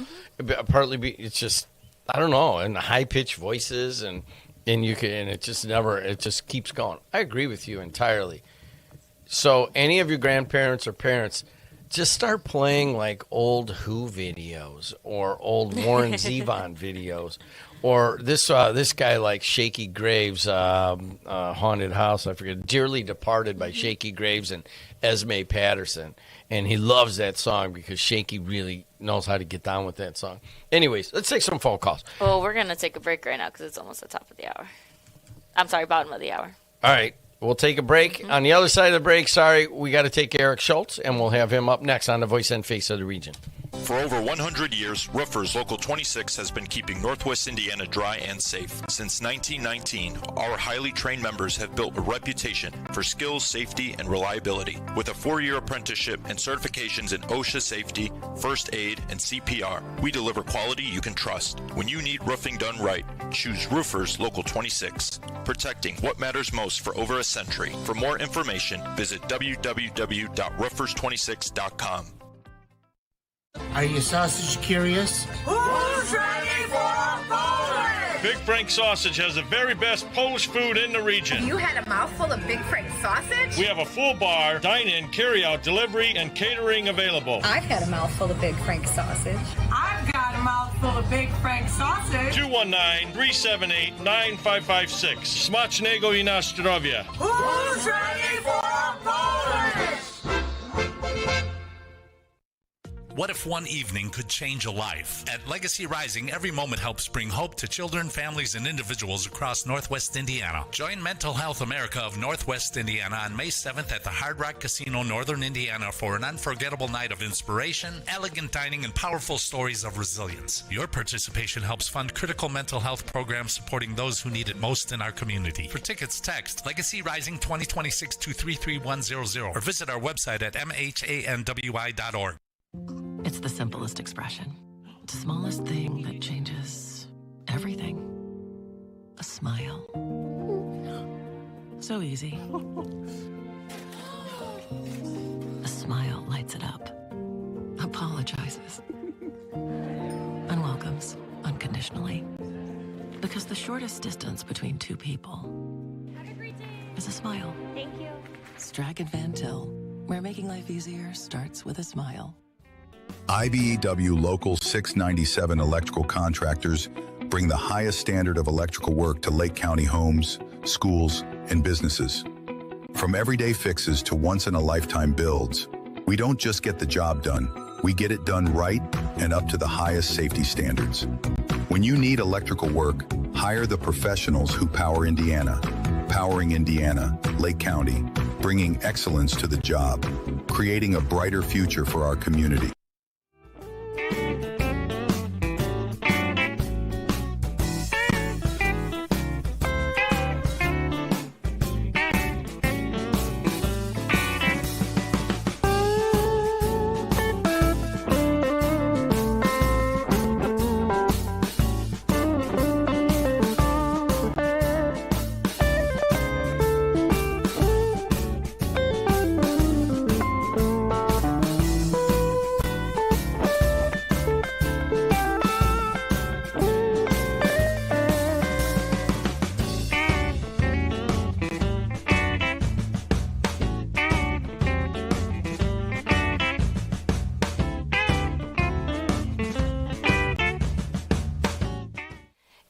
Partly it's just, I don't know, and the high pitched voices and it just keeps going. I agree with you entirely. So any of your grandparents or parents, just start playing like old Who videos or old Warren Zevon videos, or this guy like Shaky Graves, Haunted House. I forget, Dearly Departed by Shaky Graves and Esme Patterson, and he loves that song because Shaky really knows how to get down with that song. Anyways, let's take some phone calls. Well, we're gonna take a break right now because it's almost the top of the hour. I'm sorry, bottom of the hour. All right. We'll take a break. On the other side of the break, we got to take Eric Schultz, and we'll have him up next on the Voice and Face of the Region. For over 100 years, Roofers Local 26 has been keeping Northwest Indiana dry and safe. Since 1919, our highly trained members have built a reputation for skills, safety, and reliability. With a 4-year apprenticeship and certifications in OSHA safety, first aid, and CPR, we deliver quality you can trust. When you need roofing done right, choose Roofers Local 26, protecting what matters most for over a century. For more information, visit www.roofers26.com. Are you sausage curious? Who's ready for Polish? Big Frank Sausage has the very best Polish food in the region. You had a mouthful of Big Frank sausage? We have a full bar, dine-in, carry-out, delivery, and catering available. I've had a mouthful of Big Frank sausage. I've got a mouthful of Big Frank sausage. 219-378-9556. Smacznego i na zdrowie. Who's ready for Polish? What if one evening could change a life? At Legacy Rising, every moment helps bring hope to children, families, and individuals across Northwest Indiana. Join Mental Health America of Northwest Indiana on May 7th at the Hard Rock Casino, Northern Indiana, for an unforgettable night of inspiration, elegant dining, and powerful stories of resilience. Your participation helps fund critical mental health programs supporting those who need it most in our community. For tickets, text Legacy Rising 2026 to 33100 or visit our website at mhanwi.org. It's the simplest expression. The smallest thing that changes everything. A smile. So easy. A smile lights it up. Apologizes. And welcomes unconditionally. Because the shortest distance between two people is a smile. Thank you. Strachan Van Til, where making life easier starts with a smile. IBEW Local 697 electrical contractors bring the highest standard of electrical work to Lake County homes, schools, and businesses. From everyday fixes to once-in-a-lifetime builds, we don't just get the job done, we get it done right and up to the highest safety standards. When you need electrical work, hire the professionals who power Indiana. Powering Indiana, Lake County, bringing excellence to the job, creating a brighter future for our community.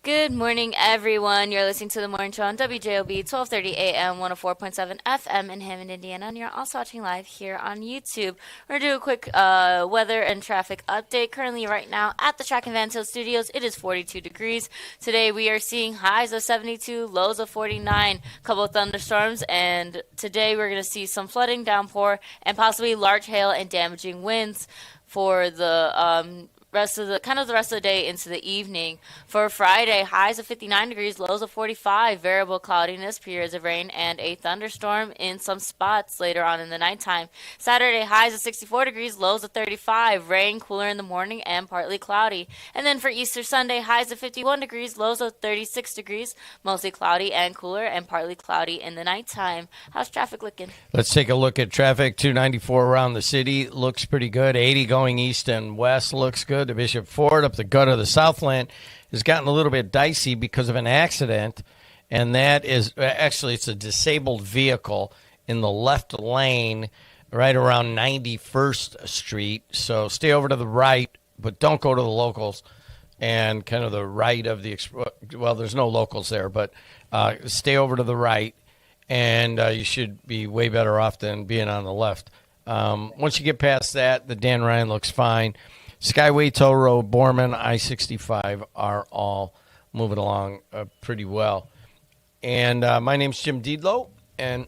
Good morning, everyone. You're listening to the morning show on WJOB, 1230 AM, 104.7 FM in Hammond, Indiana, and you're also watching live here on YouTube. We're going to do a quick weather and traffic update. Currently, right now, at the Track and Van Til Studios, it is 42 degrees. Today, we are seeing highs of 72, lows of 49, a couple of thunderstorms, and today we're going to see some flooding, downpour, and possibly large hail and damaging winds for the rest of the day into the evening. For Friday, highs of 59 degrees, lows of 45, variable cloudiness, periods of rain, and a thunderstorm in some spots later on in the nighttime. Saturday, highs of 64 degrees, lows of 35, rain, cooler in the morning, and partly cloudy. And then for Easter Sunday, highs of 51 degrees, lows of 36 degrees, mostly cloudy and cooler, and partly cloudy in the nighttime. How's traffic looking? Let's take a look at traffic. 294 around the city looks pretty good. 80 going east and west looks good. The Bishop Ford up the gut of the Southland has gotten a little bit dicey because of an accident, and that is actually it's a disabled vehicle in the left lane right around 91st Street. So stay over to the right, but don't go to the locals. And kind of the right of the, well, there's no locals there, but stay over to the right, and you should be way better off than being on the left. Once you get past that, the Dan Ryan looks fine. Skyway Toll Road, Borman, I-65 are all moving along pretty well. And my name's Jim Dedelow, and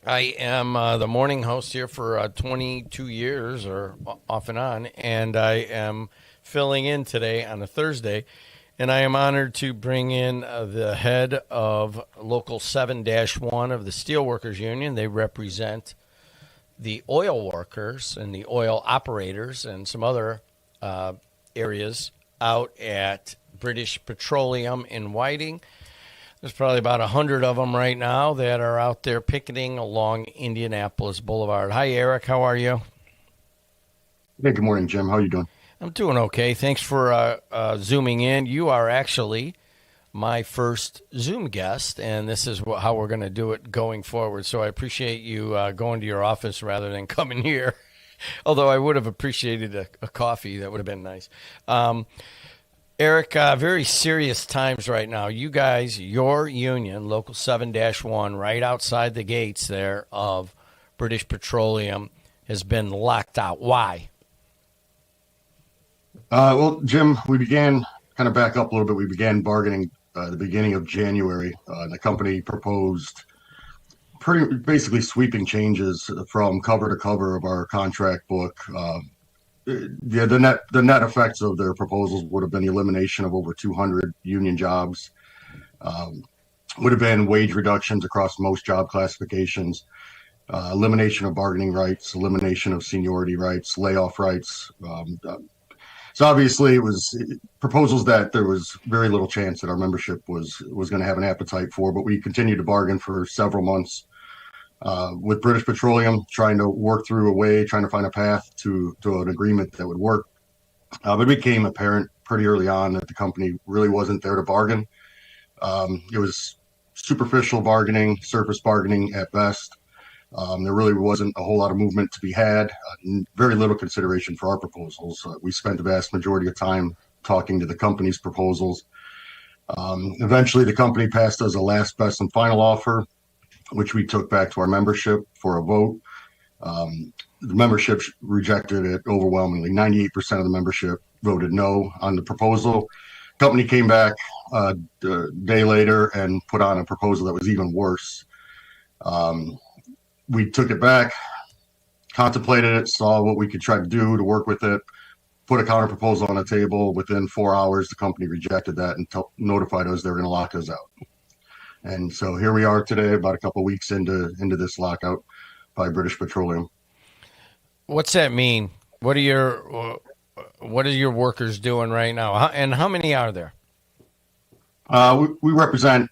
I am the morning host here for 22 years or off and on, and I am filling in today on a Thursday, and I am honored to bring in the head of Local 7-1 of the Steelworkers Union. They represent the oil workers and the oil operators and some other areas out at British Petroleum in Whiting. There's probably about 100 of them right now that are out there picketing along Indianapolis Boulevard. Hi, Eric. How are you? Hey, good morning, Jim. How are you doing? I'm doing okay. Thanks for Zooming in. You are actually my first Zoom guest, and this is how we're going to do it going forward. So I appreciate you going to your office rather than coming here, although I would have appreciated a coffee. That would have been nice. Eric, very serious times right now. You guys, your union, Local 7-1, right outside the gates there of British Petroleum, has been locked out. Why? Well, Jim, we began, kind of back up a little bit, we began bargaining at the beginning of January. The company proposed basically sweeping changes from cover to cover of our contract book. The net effects of their proposals would have been the elimination of over 200 union jobs, would have been wage reductions across most job classifications, elimination of bargaining rights, elimination of seniority rights, layoff rights. So obviously it was proposals that there was very little chance that our membership was going to have an appetite for, but we continued to bargain for several months with British Petroleum, trying to work through a way, trying to find a path to an agreement that would work. But it became apparent pretty early on that the company really wasn't there to bargain. It was superficial bargaining, surface bargaining at best. There really wasn't a whole lot of movement to be had, very little consideration for our proposals. We spent the vast majority of time talking to the company's proposals. Eventually, the company passed us a last, best, and final offer, which we took back to our membership for a vote. The membership rejected it overwhelmingly. 98% of the membership voted no on the proposal. Company came back a day later and put on a proposal that was even worse. We took it back, contemplated it, saw what we could try to do to work with it, put a counter proposal on the table. Within 4 hours, the company rejected that and notified us they were going to lock us out. And so here we are today, about a couple of weeks into this lockout by British Petroleum. What's that mean? What are your workers doing right now? And how many are there? We represent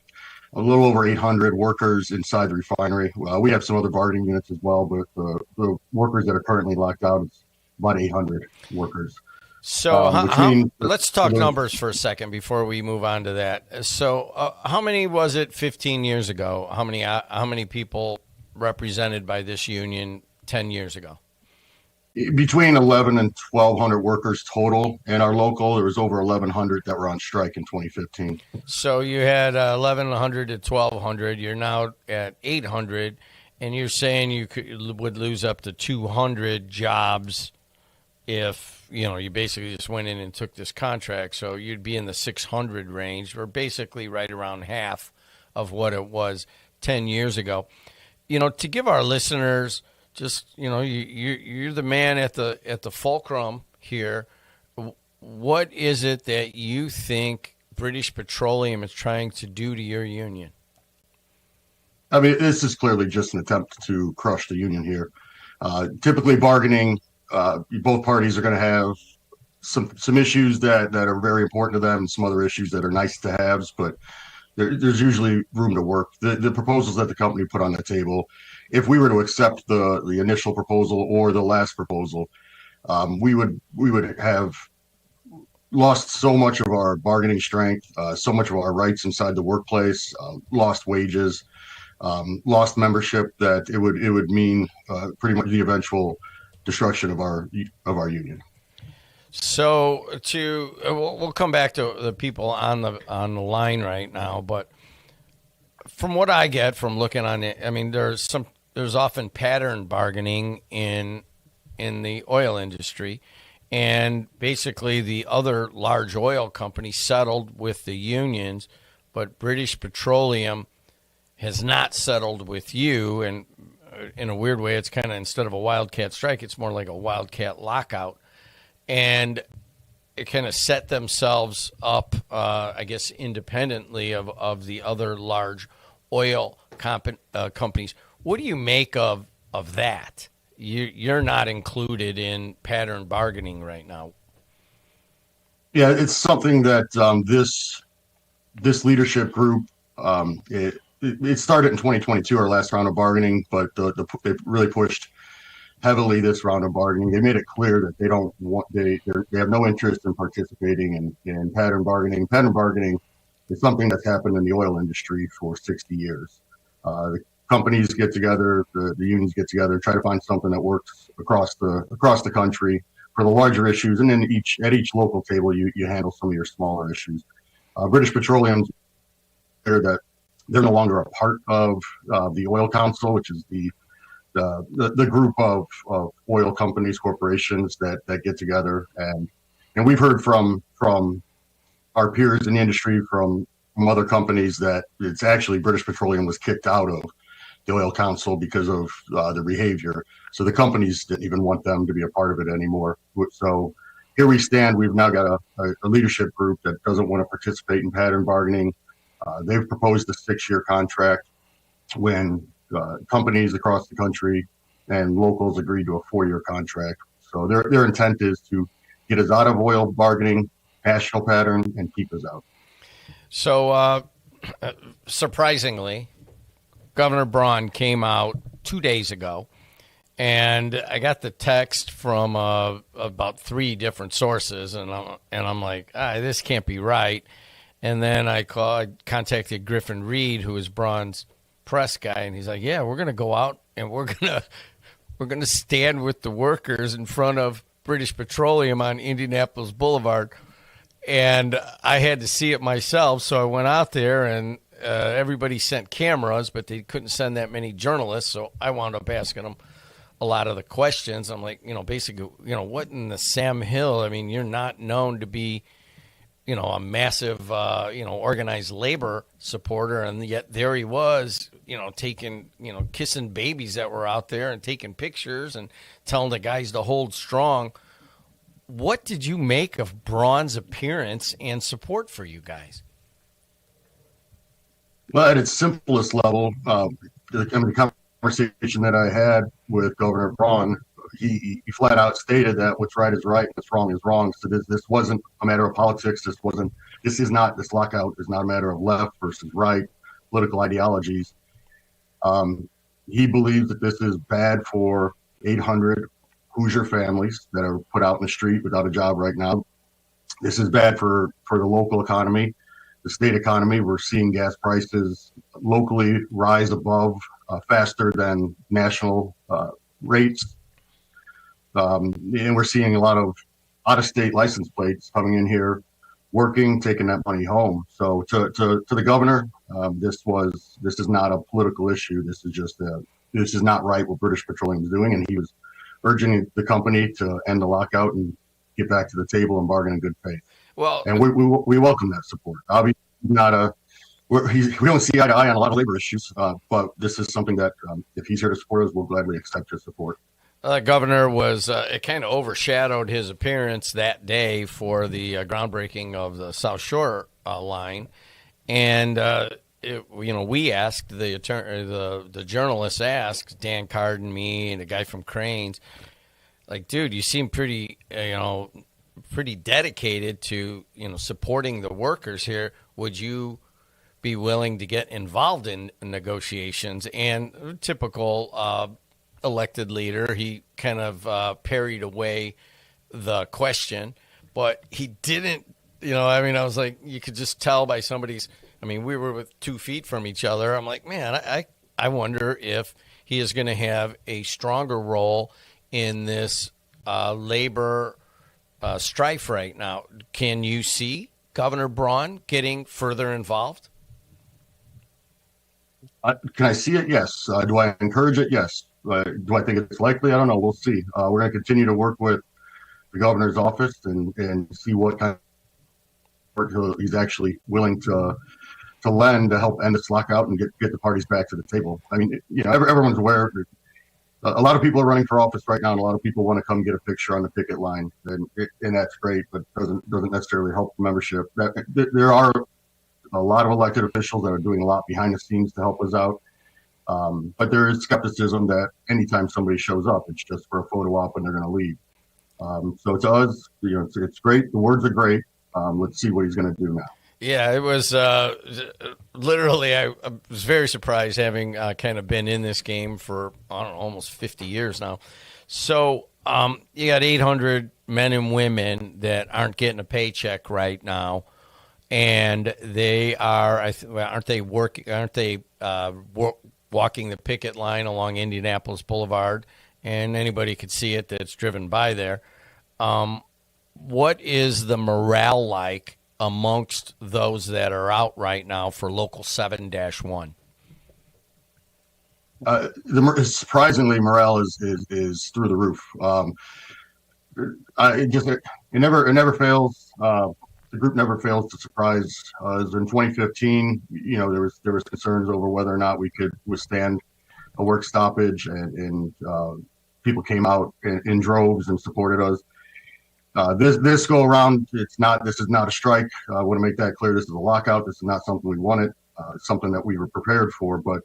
a little over 800 workers inside the refinery. We have some other bargaining units as well, but the workers that are currently locked out is about 800 workers. So let's talk numbers for a second before we move on to that. So how many was it 15 years ago? How many people represented by this union 10 years ago? Between 11 and 1,200 workers total. In our local, there was over 1,100 that were on strike in 2015. So you had 1,100 to 1,200. You're now at 800, and you're saying you would lose up to 200 jobs if you basically just went in and took this contract. So you'd be in the 600 range, or basically right around half of what it was 10 years ago. To give our listeners just, you're the man at the fulcrum here. What is it that you think British Petroleum is trying to do to your union? I mean, this is clearly just an attempt to crush the union here. Typically bargaining, both parties are going to have some issues that are very important to them and some other issues that are nice to haves, but there's usually room to work. The proposals that the company put on the table, if we were to accept the initial proposal or the last proposal, we would have lost so much of our bargaining strength, so much of our rights inside the workplace, lost wages. lost membership, that it would mean pretty much the eventual destruction of our union. So we'll come back to the people on the line right now, but from what I get from looking on it, I mean, there's often pattern bargaining in the oil industry, and basically the other large oil companies settled with the unions, but British Petroleum has not settled with you, and in a weird way, it's kind of, instead of a wildcat strike, it's more like a wildcat lockout. And it kind of set themselves up, I guess, independently of the other large oil companies. What do you make of that? You're not included in pattern bargaining right now. Yeah, it's something that this leadership group, it started in 2022, our last round of bargaining, but they really pushed heavily this round of bargaining. They made it clear that they have no interest in participating in pattern bargaining. Pattern bargaining is something that's happened in the oil industry for 60 years. The companies get together, the unions get together, try to find something that works across the country for the larger issues, and then at each local table you handle some of your smaller issues. British Petroleum's clear that they're no longer a part of the Oil Council, which is the group of oil companies, corporations that get together, and we've heard from our peers in the industry, from other companies, that it's actually British Petroleum was kicked out of the Oil Council because of their behavior. So the companies didn't even want them to be a part of it anymore. So here we stand. We've now got a leadership group that doesn't want to participate in pattern bargaining. They've proposed a 6-year contract when companies across the country and locals agreed to a 4-year contract. So their intent is to get us out of oil bargaining, national pattern, and keep us out. So surprisingly, Governor Braun came out 2 days ago, and I got the text from about 3 different sources, and I'm like, this can't be right. And then I contacted Griffin Reed, who is Braun's press guy, and he's like, yeah, we're going to go out and we're going to stand with the workers in front of British Petroleum on Indianapolis Boulevard. And I had to see it myself, so I went out there, and everybody sent cameras, but they couldn't send that many journalists, so I wound up asking them a lot of the questions. I'm like, basically, what in the Sam Hill? I mean, you're not known to be, a massive, organized labor supporter, and yet there he was, taking, kissing babies that were out there and taking pictures and telling the guys to hold strong. What did you make of Braun's appearance and support for you guys? Well, at its simplest level, the conversation that I had with Governor Braun, he flat out stated that what's right is right and what's wrong is wrong. So this wasn't a matter of politics. This lockout is not a matter of left versus right, political ideologies. He believes that this is bad for 800 Hoosier families that are put out in the street without a job right now. This is bad for the local economy, the state economy. We're seeing gas prices locally rise above faster than national rates. And we're seeing a lot of out-of-state license plates coming in here, working, taking that money home. So to the governor, this is not a political issue. This is not right what British Petroleum is doing, and he was urging the company to end the lockout and get back to the table and bargain in good faith. Well, and we welcome that support. Obviously, we don't see eye to eye on a lot of labor issues, but this is something that if he's here to support us, we'll gladly accept his support. Governor was it kind of overshadowed his appearance that day for the groundbreaking of the South Shore line, and we asked the journalists asked Dan Card and me and the guy from Cranes, like, dude, you seem pretty dedicated to supporting the workers here. Would you be willing to get involved in negotiations? And typical elected leader, he kind of parried away the question, but he didn't. I was like, you could just tell by somebody's. We were with 2 feet from each other. I'm like, man, I wonder if he is going to have a stronger role in this labor strife right now. Can you see Governor Braun getting further involved? Can I see it? Yes. Do I encourage it? Yes. Do I think it's likely? I don't know. We'll see. We're going to continue to work with the governor's office and see what kind of work he's actually willing to lend to help end this lockout and get the parties back to the table. I mean, everyone's aware. A lot of people are running for office right now, and a lot of people want to come get a picture on the picket line, and that's great, but doesn't necessarily help the membership. There are a lot of elected officials that are doing a lot behind the scenes to help us out, but there is skepticism that anytime somebody shows up, it's just for a photo op and they're going to leave. So to us, it's great. The words are great. Let's see what he's going to do now. Yeah, it was literally, I was very surprised having kind of been in this game for, I don't know, almost 50 years now. So you got 800 men and women that aren't getting a paycheck right now, and they are, aren't they walking the picket line along Indianapolis Boulevard, and anybody could see it that's driven by there. What is the morale like amongst those that are out right now for Local 7-1? Surprisingly, morale is through the roof. It never fails. The group never fails to surprise. In 2015, there was concerns over whether or not we could withstand a work stoppage, and people came out in droves and supported us. This go around, this is not a strike. I want to make that clear. This is a lockout. This is not something we wanted. It's something that we were prepared for, but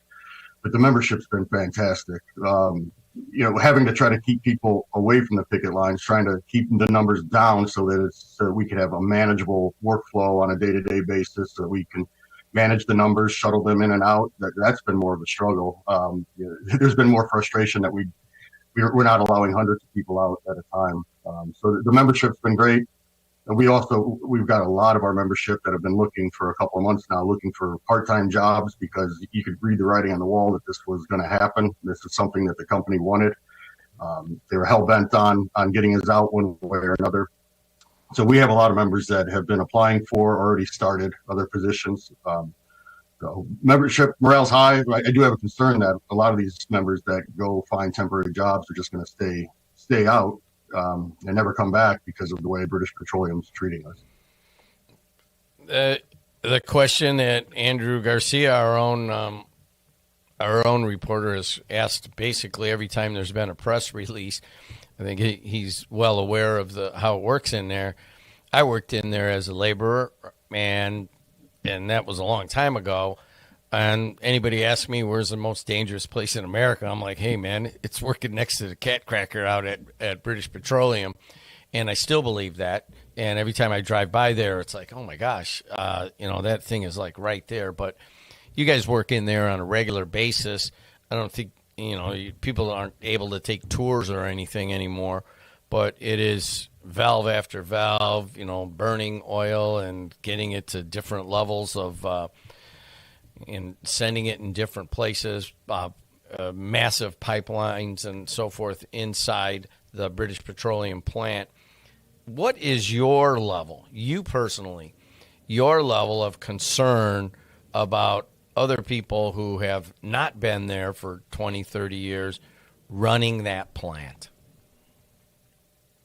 the membership's been fantastic. Having to try to keep people away from the picket lines, trying to keep the numbers down so that we could have a manageable workflow on a day-to-day basis, so we can manage the numbers, shuttle them in and out. That's been more of a struggle. There's been more frustration that we're not allowing hundreds of people out at a time. So the membership's been great. And we've got a lot of our membership that have been looking for a couple of months now, looking for part-time jobs, because you could read the writing on the wall that this was going to happen. This is something that the company wanted. They were hell-bent on getting us out one way or another. So we have a lot of members that have been applying for, already started other positions. So membership morale's high. I do have a concern that a lot of these members that go find temporary jobs are just going to stay out and never come back because of the way British Petroleum's treating us. The question that Andrew Garcia, our own reporter, has asked basically every time there's been a press release. I think he's well aware of how it works in there. I worked in there as a laborer, and that was a long time ago. And anybody asks me where's the most dangerous place in America, I'm like, hey, man, it's working next to the cat cracker out at British Petroleum. And I still believe that. And every time I drive by there, it's like, oh, my gosh, that thing is like right there. But you guys work in there on a regular basis. I don't think, people aren't able to take tours or anything anymore. But it is valve after valve, burning oil and getting it to different levels of and sending it in different places, massive pipelines and so forth inside the British Petroleum plant. What is your level, you personally, your level of concern about other people who have not been there for 20, 30 years running that plant?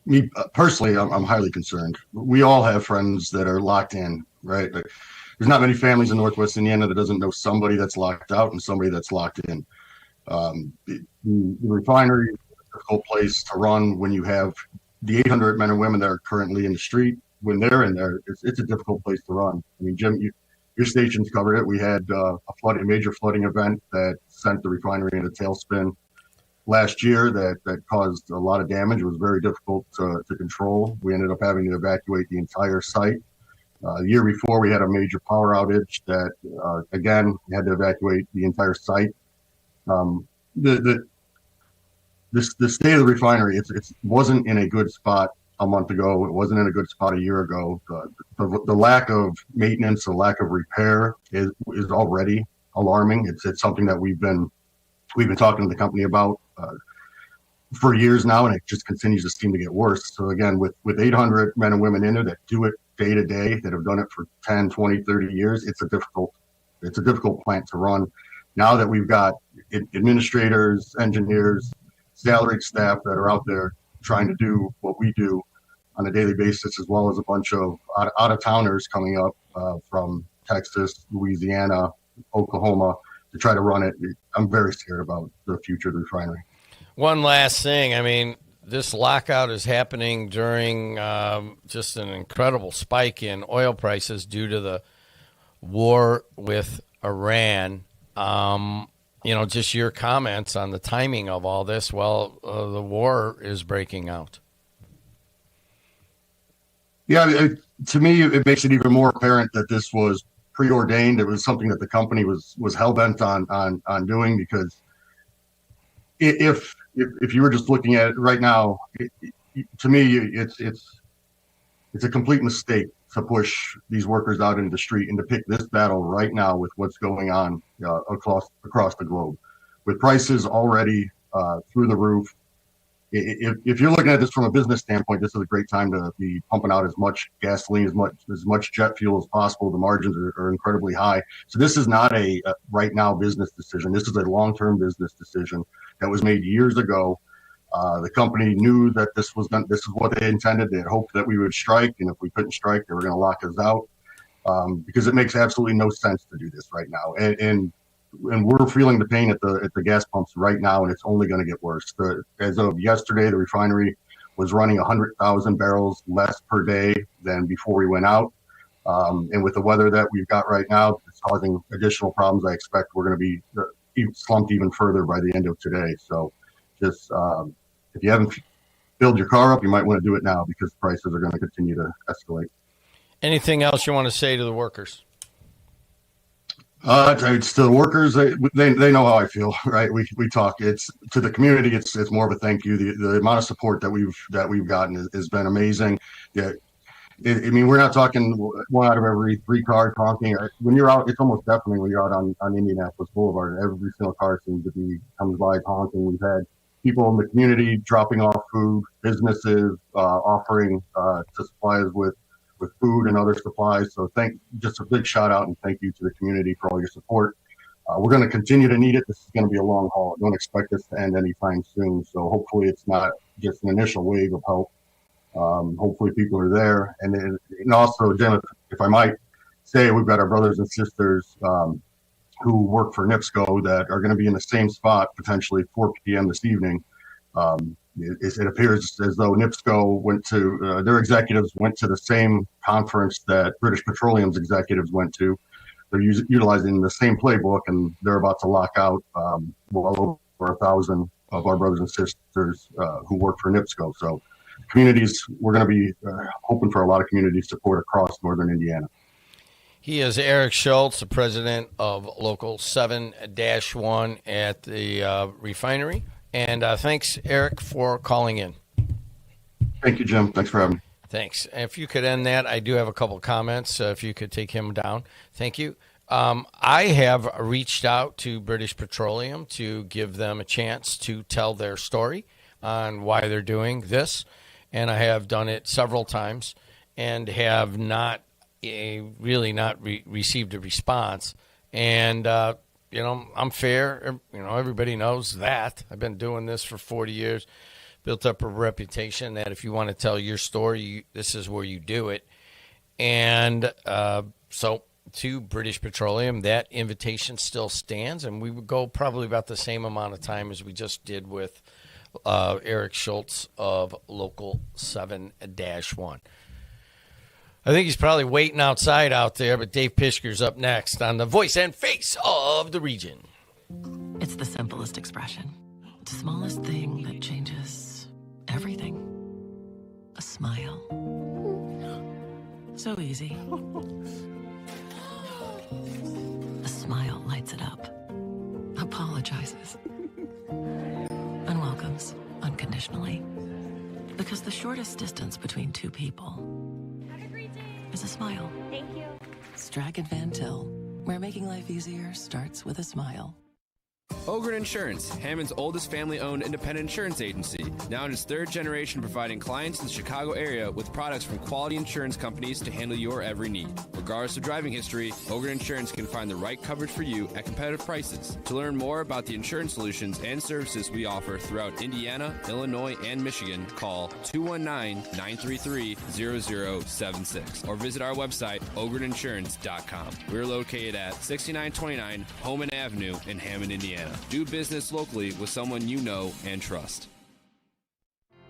Me personally, I'm highly concerned. We all have friends that are locked in, right? There's not many families in Northwest Indiana that doesn't know somebody that's locked out and somebody that's locked in. The refinery is a difficult place to run when you have the 800 men and women that are currently in the street. When they're in there, it's a difficult place to run. I mean, Jim, your station's covered it. We had a major flooding event that sent the refinery in a tailspin last year that caused a lot of damage. It was very difficult to control. We ended up having to evacuate the entire site. The year before, we had a major power outage that, again, we had to evacuate the entire site. The state of the refinery, it wasn't in a good spot a month ago. It wasn't in a good spot a year ago. The lack of maintenance, the lack of repair is already alarming. It's something that we've been we've been talking to the company about for years now, and it just continues to seem to get worse. So again, with 800 men and women in there that do it day to day, that have done it for 10, 20, 30 years, it's a difficult plant to run. Now that we've got administrators, engineers, salaried staff that are out there trying to do what we do on a daily basis, as well as a bunch of out-of-towners coming up from Texas, Louisiana, Oklahoma to try to run it, I'm very scared about the future of the refinery. One last thing. I mean, this lockout is happening during just an incredible spike in oil prices due to the war with Iran. Just your comments on the timing of all this. Well, the war is breaking out. Yeah, to me, it makes it even more apparent that this was preordained. It was something that the company was hell-bent on doing, because if you were just looking at it right now, to me, it's a complete mistake to push these workers out into the street and to pick this battle right now with what's going on across the globe, with prices already through the roof. If you're looking at this from a business standpoint, this is a great time to be pumping out as much gasoline, as much jet fuel as possible. The margins are incredibly high. So this is not a right now business decision. This is a long-term business decision that was made years ago. The company knew that this is what they intended. They had hoped that we would strike, and if we couldn't strike, they were going to lock us out, because it makes absolutely no sense to do this right now. And we're feeling the pain at the gas pumps right now, and it's only going to get worse. As of yesterday, the refinery was running 100,000 barrels less per day than before we went out. And with the weather that we've got right now, it's causing additional problems. I expect we're going to be slumped even further by the end of today. So just if you haven't filled your car up, you might want to do it now, because prices are going to continue to escalate. Anything else you want to say to the workers? It's to the workers. They know how I feel, right? We talk. It's to the community. It's more of a thank you. The amount of support that we've gotten has been amazing. Yeah, I mean, we're not talking one out of every 3 cars honking. When you're out, it's almost deafening when you're out on Indianapolis Boulevard. Every single car comes by honking. We've had people in the community dropping off food, businesses offering to supply us with food and other supplies. So just a big shout out and thank you to the community for all your support. We're going to continue to need it. This is going to be a long haul. Don't expect this to end anytime soon. So hopefully it's not just an initial wave of help. Hopefully people are there. And also, Jim, if I might say, we've got our brothers and sisters who work for NIPSCO that are going to be in the same spot potentially 4 p.m. this evening. It appears as though NIPSCO their executives went to the same conference that British Petroleum's executives went to. They're utilizing the same playbook, and they're about to lock out well over 1,000 of our brothers and sisters who work for NIPSCO. So communities, we're going to be hoping for a lot of community support across northern Indiana. He is Eric Schultz, the president of Local 7-1 at the refinery. And thanks, Eric, for calling in. Thank you, Jim. Thanks for having me. Thanks. If you could end that, I do have a couple of comments. If you could take him down. Thank you. I have reached out to British Petroleum to give them a chance to tell their story on why they're doing this. And I have done it several times and have not received a response. And, I'm fair. Everybody knows that. I've been doing this for 40 years, built up a reputation that if you want to tell your story, this is where you do it. And so to British Petroleum, that invitation still stands, and we would go probably about the same amount of time as we just did with Eric Schultz of Local 7-1. I think he's probably waiting outside out there, but Dave Pishker's up next on the voice and face of the region. It's the simplest expression. The smallest thing that changes everything. A smile. So easy. A smile lights it up. Apologizes. And welcomes unconditionally. Because the shortest distance between two people is a smile. Thank you. Strachan Van Til, where making life easier starts with a smile. Ogren Insurance, Hammond's oldest family-owned independent insurance agency, now in its third generation providing clients in the Chicago area with products from quality insurance companies to handle your every need. Regardless of driving history, Ogren Insurance can find the right coverage for you at competitive prices. To learn more about the insurance solutions and services we offer throughout Indiana, Illinois, and Michigan, call 219-933-0076 or visit our website, ogreninsurance.com. We're located at 6929 Homan Avenue in Hammond, Indiana. Do business locally with someone you know and trust.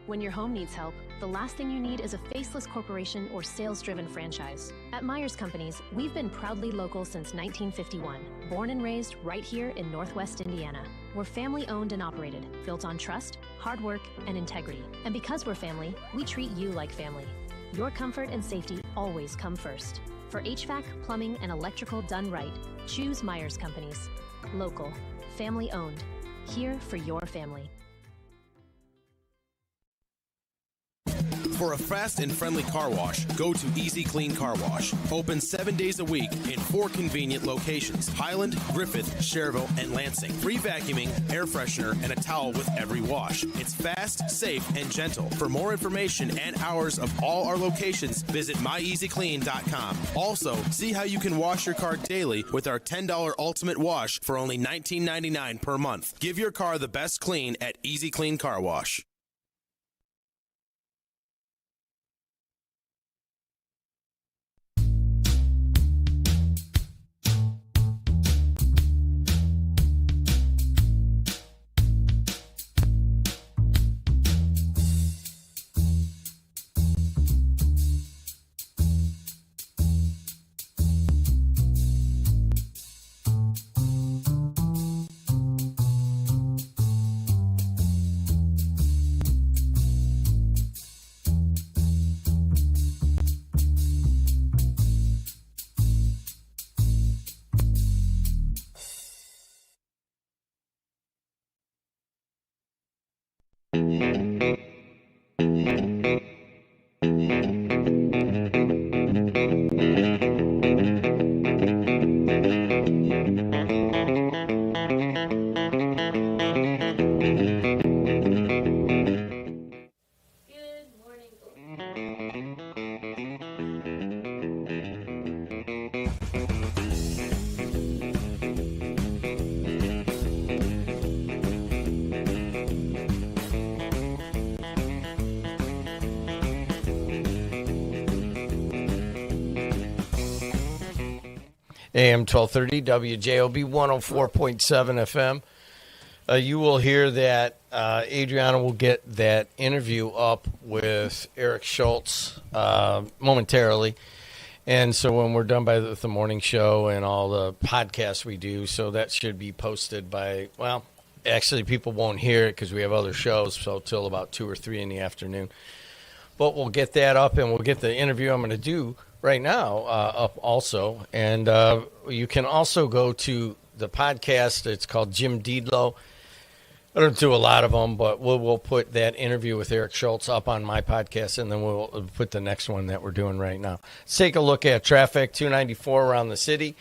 When your home needs help, the last thing you need is a faceless corporation or sales-driven franchise. At Myers Companies, we've been proudly local since 1951, born and raised right here in Northwest Indiana. We're family-owned and operated, built on trust, hard work, and integrity. And because we're family, we treat you like family. Your comfort and safety always come first. For HVAC, plumbing, and electrical done right, choose Myers Companies. Local, family-owned, here for your family. For a fast and friendly car wash, go to Easy Clean Car Wash. Open 7 days a week in 4 convenient locations: Highland, Griffith, Cherville, and Lansing. Free vacuuming, air freshener, and a towel with every wash. It's fast, safe, and gentle. For more information and hours of all our locations, visit myeasyclean.com. Also, see how you can wash your car daily with our $10 Ultimate Wash for only $19.99 per month. Give your car the best clean at Easy Clean Car Wash. AM 1230, WJOB 104.7 FM. You will hear that Adriana will get that interview up with Eric Schultz momentarily. And so when we're done with the morning show and all the podcasts we do, so that should be posted by, well, actually people won't hear it because we have other shows, so till about 2 or 3 in the afternoon. But we'll get that up, and we'll get the interview I'm going to do right now up also. And you can also go to the podcast. It's called Jim Dedelow. I don't do a lot of them, but we'll put that interview with Eric Schultz up on my podcast, and then we'll put the next one that we're doing right now. Let's take a look at traffic. 294 around the city.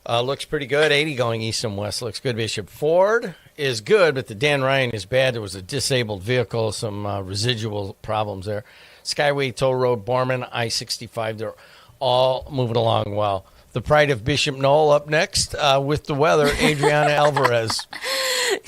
Looks pretty good. 80 going east and west. Looks good. Bishop Ford is good, but the Dan Ryan is bad. There was a disabled vehicle, some residual problems there. Skyway Toll Road, Borman, I-65, they're all moving along well. The Pride of Bishop Knoll up next with the weather, Adriana Alvarez.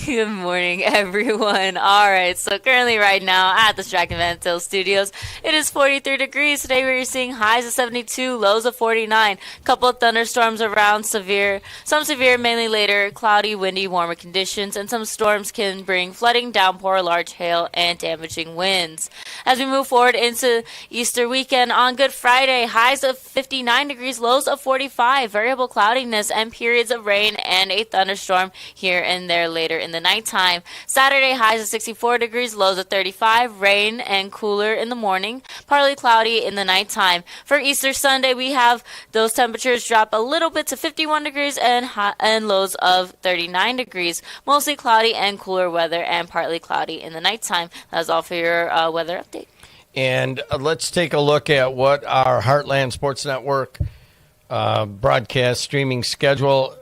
Good morning, everyone. All right, so currently right now at the Strack and Van Til Studios, it is 43 degrees. Today we're seeing highs of 72, lows of 49. Couple of thunderstorms around, some severe, mainly later, cloudy, windy, warmer conditions, and some storms can bring flooding, downpour, large hail, and damaging winds. As we move forward into Easter weekend on Good Friday, highs of 59 degrees, lows of 45, variable cloudiness and periods of rain and a thunderstorm here and there later in the nighttime. Saturday, highs of 64 degrees, lows of 35, rain and cooler in the morning, partly cloudy in the nighttime. For Easter Sunday, we have those temperatures drop a little bit to 51 degrees and lows of 39 degrees. Mostly cloudy and cooler weather and partly cloudy in the nighttime. That's all for your weather update. And let's take a look at what our Heartland Sports Network broadcast streaming schedule.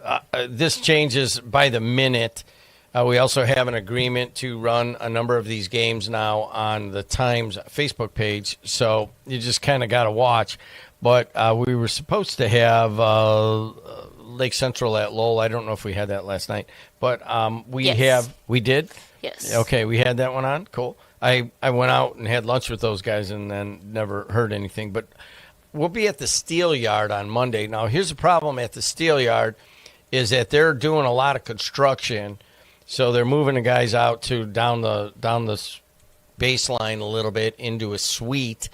This changes by the minute. We also have an agreement to run a number of these games now on the Times Facebook page, so you just kind of got to watch. But we were supposed to have Lake Central at Lowell. I don't know if we had that last night, but we did? Yes. Okay, we had that one on. Cool. I went out and had lunch with those guys and then never heard anything. But we'll be at the Steel Yard on Monday. Now, here's the problem at the Steel Yard is that they're doing a lot of construction, so they're moving the guys out to down the baseline a little bit into a suite,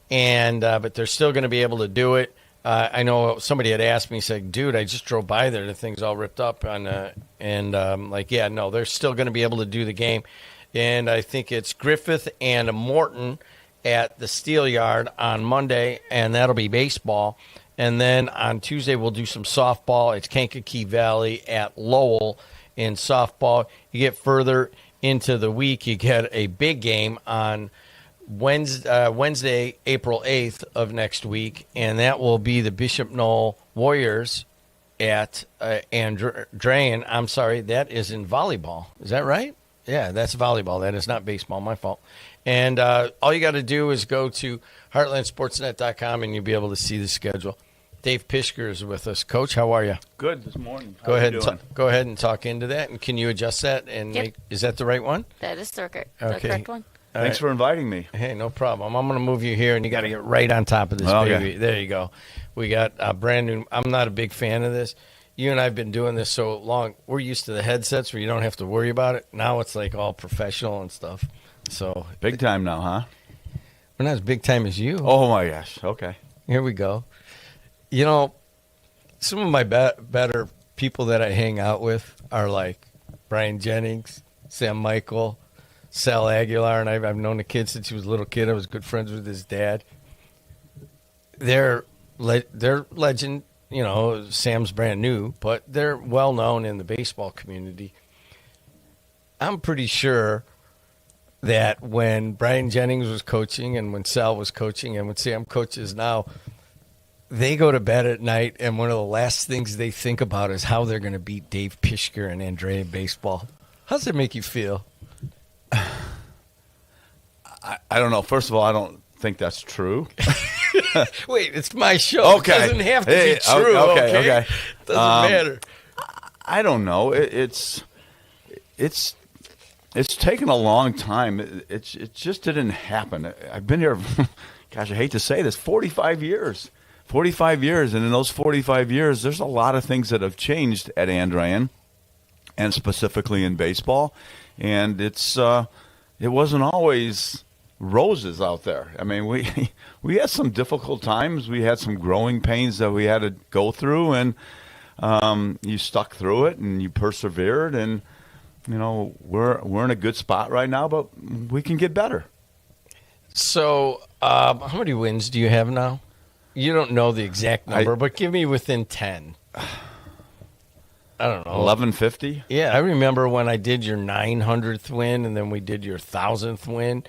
and but they're still going to be able to do it. I know somebody had asked me, said, dude, I just drove by there. The thing's all ripped up. Yeah, no, they're still going to be able to do the game. And I think it's Griffith and Morton at the Steel Yard on Monday, and that'll be baseball. And then on Tuesday, we'll do some softball. It's Kankakee Valley at Lowell in softball. You get further into the week, you get a big game on Wednesday, April 8th of next week, and that will be the Bishop Knoll Warriors at Andrean. I'm sorry, that is in volleyball. Is that right? Yeah, that's volleyball. That is not baseball. My fault. And all you got to do is go to heartlandsportsnet.com, and you'll be able to see the schedule. Dave Pishker is with us. Coach, how are you? Good this morning. Go ahead and talk into that. And can you adjust that? And is that the right one? That is the correct one. Thanks for inviting me. Hey, no problem. I'm going to move you here, and you got to get right on top of this baby. There you go. We got a brand new. I'm not a big fan of this. You and I have been doing this so long. We're used to the headsets where you don't have to worry about it. Now it's like all professional and stuff. So big time now, huh? We're not as big time as you. Oh my gosh. Okay. Here we go. You know, some of my better people that I hang out with are like Brian Jennings, Sam Michael, Sal Aguilar, and I've known the kid since he was a little kid. I was good friends with his dad. They're legend. You know, Sam's brand new, but they're well known in the baseball community. I'm pretty sure that when Brian Jennings was coaching and when Sal was coaching and when Sam coaches now, they go to bed at night and one of the last things they think about is how they're going to beat Dave Pishker and Andrea in baseball. How's it make you feel? I don't know. First of all, I don't think that's true. Wait, it's my show. Okay. It doesn't have to be true. Okay. Doesn't matter. I don't know. It's taken a long time. It just didn't happen. I've been here, gosh, I hate to say this, 45 years. 45 years, and in those 45 years, there's a lot of things that have changed at Andrean, and specifically in baseball. And it wasn't always roses out there. I mean, we had some difficult times. We had some growing pains that we had to go through, and you stuck through it and you persevered. And you know, we're in a good spot right now, but we can get better. So, how many wins do you have now? You don't know the exact number, but give me within 10. I don't know. 1150? Yeah, I remember when I did your 900th win, and then we did your 1,000th win.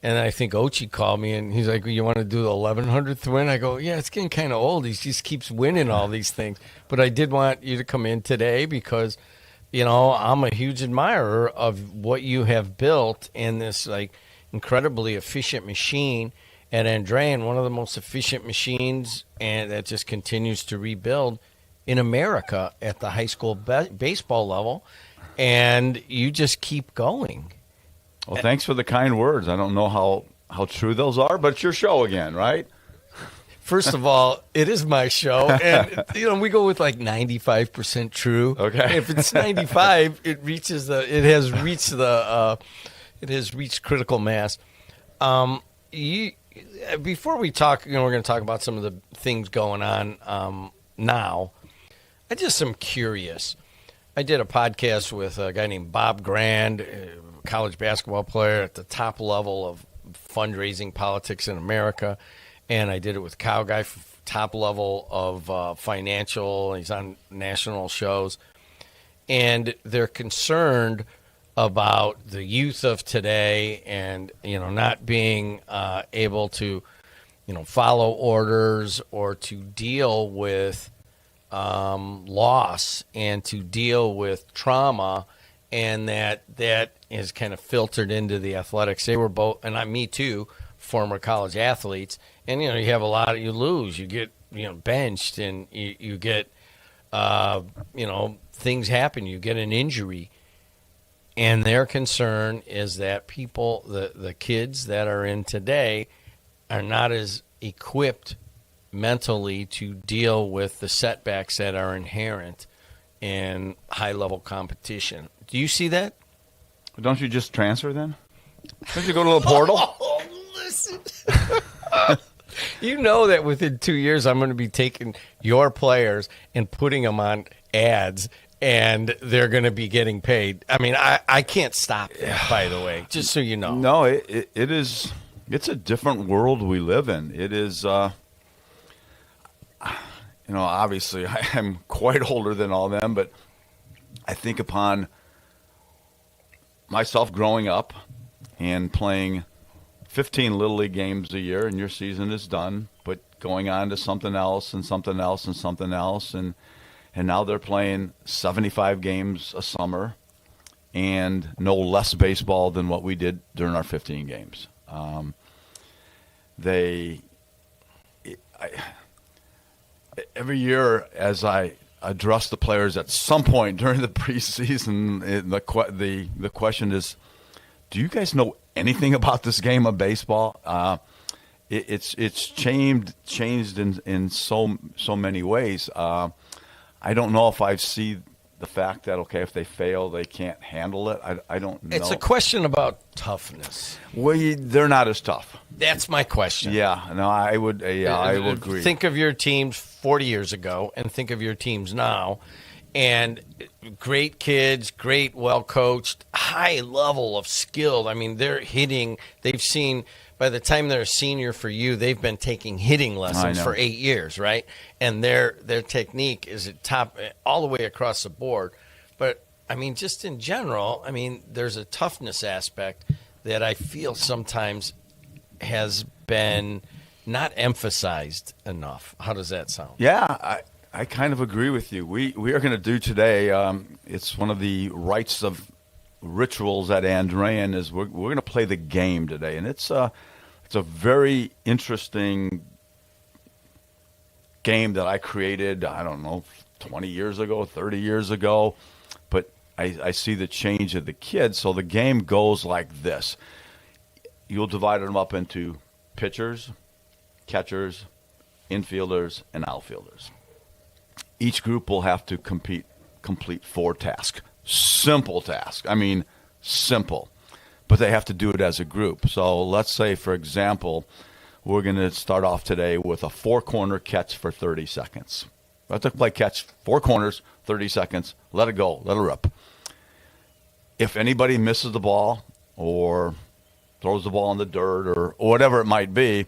And I think Ochi called me, and he's like, you want to do the 1,100th win? I go, yeah, it's getting kind of old. He just keeps winning all these things. But I did want you to come in today because, you know, I'm a huge admirer of what you have built in this, like, incredibly efficient machine at Andrean, one of the most efficient machines, and that just continues to rebuild in America at the high school baseball level. And you just keep going. Well, thanks for the kind words. I don't know how true those are, but it's your show again, right? First of all, it is my show, and you know we go with like 95% true. Okay. If it's 95, it has reached critical mass. Before we talk, you know, we're going to talk about some of the things going on now. I just am curious. I did a podcast with a guy named Bob Grand, a college basketball player at the top level of fundraising politics in America. And I did it with Cow Guy, top level of financial. He's on national shows. And they're concerned about the youth of today and, you know, not being able to, you know, follow orders or to deal with loss and to deal with trauma and that is kind of filtered into the athletics. They were both, and me too, former college athletes. And you have a lot you lose. You get benched, and you get things happen. You get an injury, and their concern is that people, the kids that are in today, are not as equipped mentally to deal with the setbacks that are inherent in high-level competition. Do you see that? Don't you just transfer then? Don't you go to the portal? Oh, listen. You know that within 2 years I'm going to be taking your players and putting them on ads, and they're going to be getting paid. I mean, I can't stop that, by the way, just so you know. No, it is. It's a different world we live in. It is, obviously I'm quite older than all them, but I think upon myself growing up and playing 15 Little League games a year, and your season is done, but going on to something else and something else and something else, and now they're playing 75 games a summer and no less baseball than what we did during our 15 games. Every year as I address the players at some point during the preseason, the question is, do you guys know anything about this game of baseball? It's changed in so many ways. I don't know if I see the fact that, okay, if they fail, they can't handle it. I don't know. It's a question about toughness. Well, they're not as tough. That's my question. Yeah, no, I would agree. Think of your teams 40 years ago and think of your teams now. And great kids, great, well-coached, high level of skill. I mean, they're hitting. They've seen, by the time they're a senior for you, they've been taking hitting lessons for 8 years, right? And their technique is at top all the way across the board. But, I mean, just in general, I mean, there's a toughness aspect that I feel sometimes has been not emphasized enough. How does that sound? Yeah, I kind of agree with you. We are going to do today, it's one of the rites of rituals at Andrean, is we're going to play the game today. And it's a very interesting game that I created, I don't know, 20 years ago, 30 years ago. But I see the change of the kids. So the game goes like this. You'll divide them up into pitchers, catchers, infielders, and outfielders. Each group will have to complete 4 tasks. Simple task. I mean, simple. But they have to do it as a group. So let's say, for example, we're going to start off today with a 4-corner catch for 30 seconds. Let's play catch, 4 corners, 30 seconds. Let it go. Let it rip. If anybody misses the ball or throws the ball in the dirt or whatever it might be,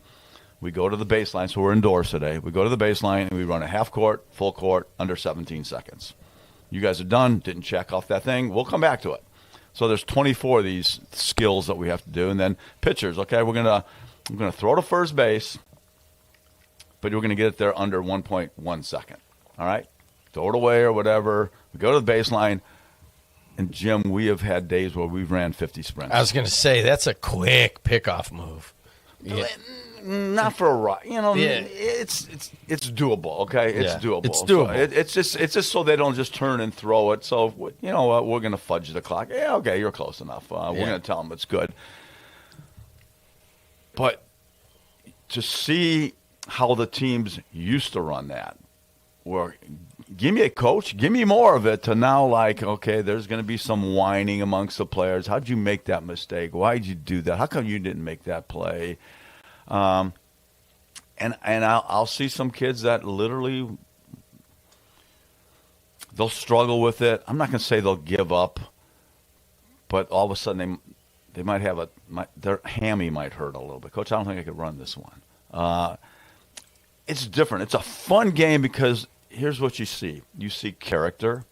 we go to the baseline. So we're indoors today. We go to the baseline and we run a half court, full court, under 17 seconds. You guys are done. Didn't check off that thing. We'll come back to it. So there's 24 of these skills that we have to do. And then pitchers, okay, we're gonna throw to first base, but we're going to get it there under 1.1 second. All right? Throw it away or whatever. We go to the baseline. And, Jim, we have had days where we've ran 50 sprints. I was going to say, that's a quick pickoff move. Yeah. Not for a ride. Yeah. It's doable, okay? It's doable. It's doable. So it's just so they don't just turn and throw it. So, you know what, we're going to fudge the clock. Yeah, okay, you're close enough. We're going to tell them it's good. But to see how the teams used to run that, where give me a coach, give me more of it, to now like, okay, there's going to be some whining amongst the players. How'd you make that mistake? Why'd you do that? How come you didn't make that play? And I'll see some kids that literally they'll struggle with it. I'm not going to say they'll give up, but all of a sudden they might have their hammy might hurt a little bit. Coach, I don't think I could run this one. It's different. It's a fun game because here's what you see. You see character.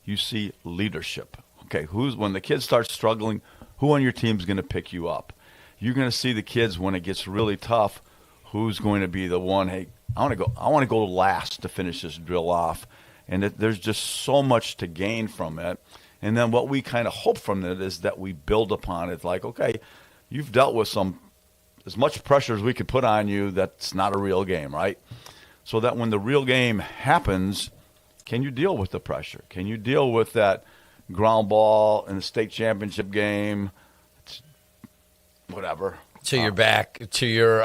You see leadership. Okay, when the kids start struggling, who on your team is going to pick you up? You're going to see the kids when it gets really tough, who's going to be the one, hey, I want to go last to finish this drill off. And there's just so much to gain from it. And then what we kind of hope from it is that we build upon it. Like, okay, you've dealt with as much pressure as we could put on you. That's not a real game, right? So that when the real game happens, can you deal with the pressure? Can you deal with that ground ball in the state championship game? Whatever. To your back, to your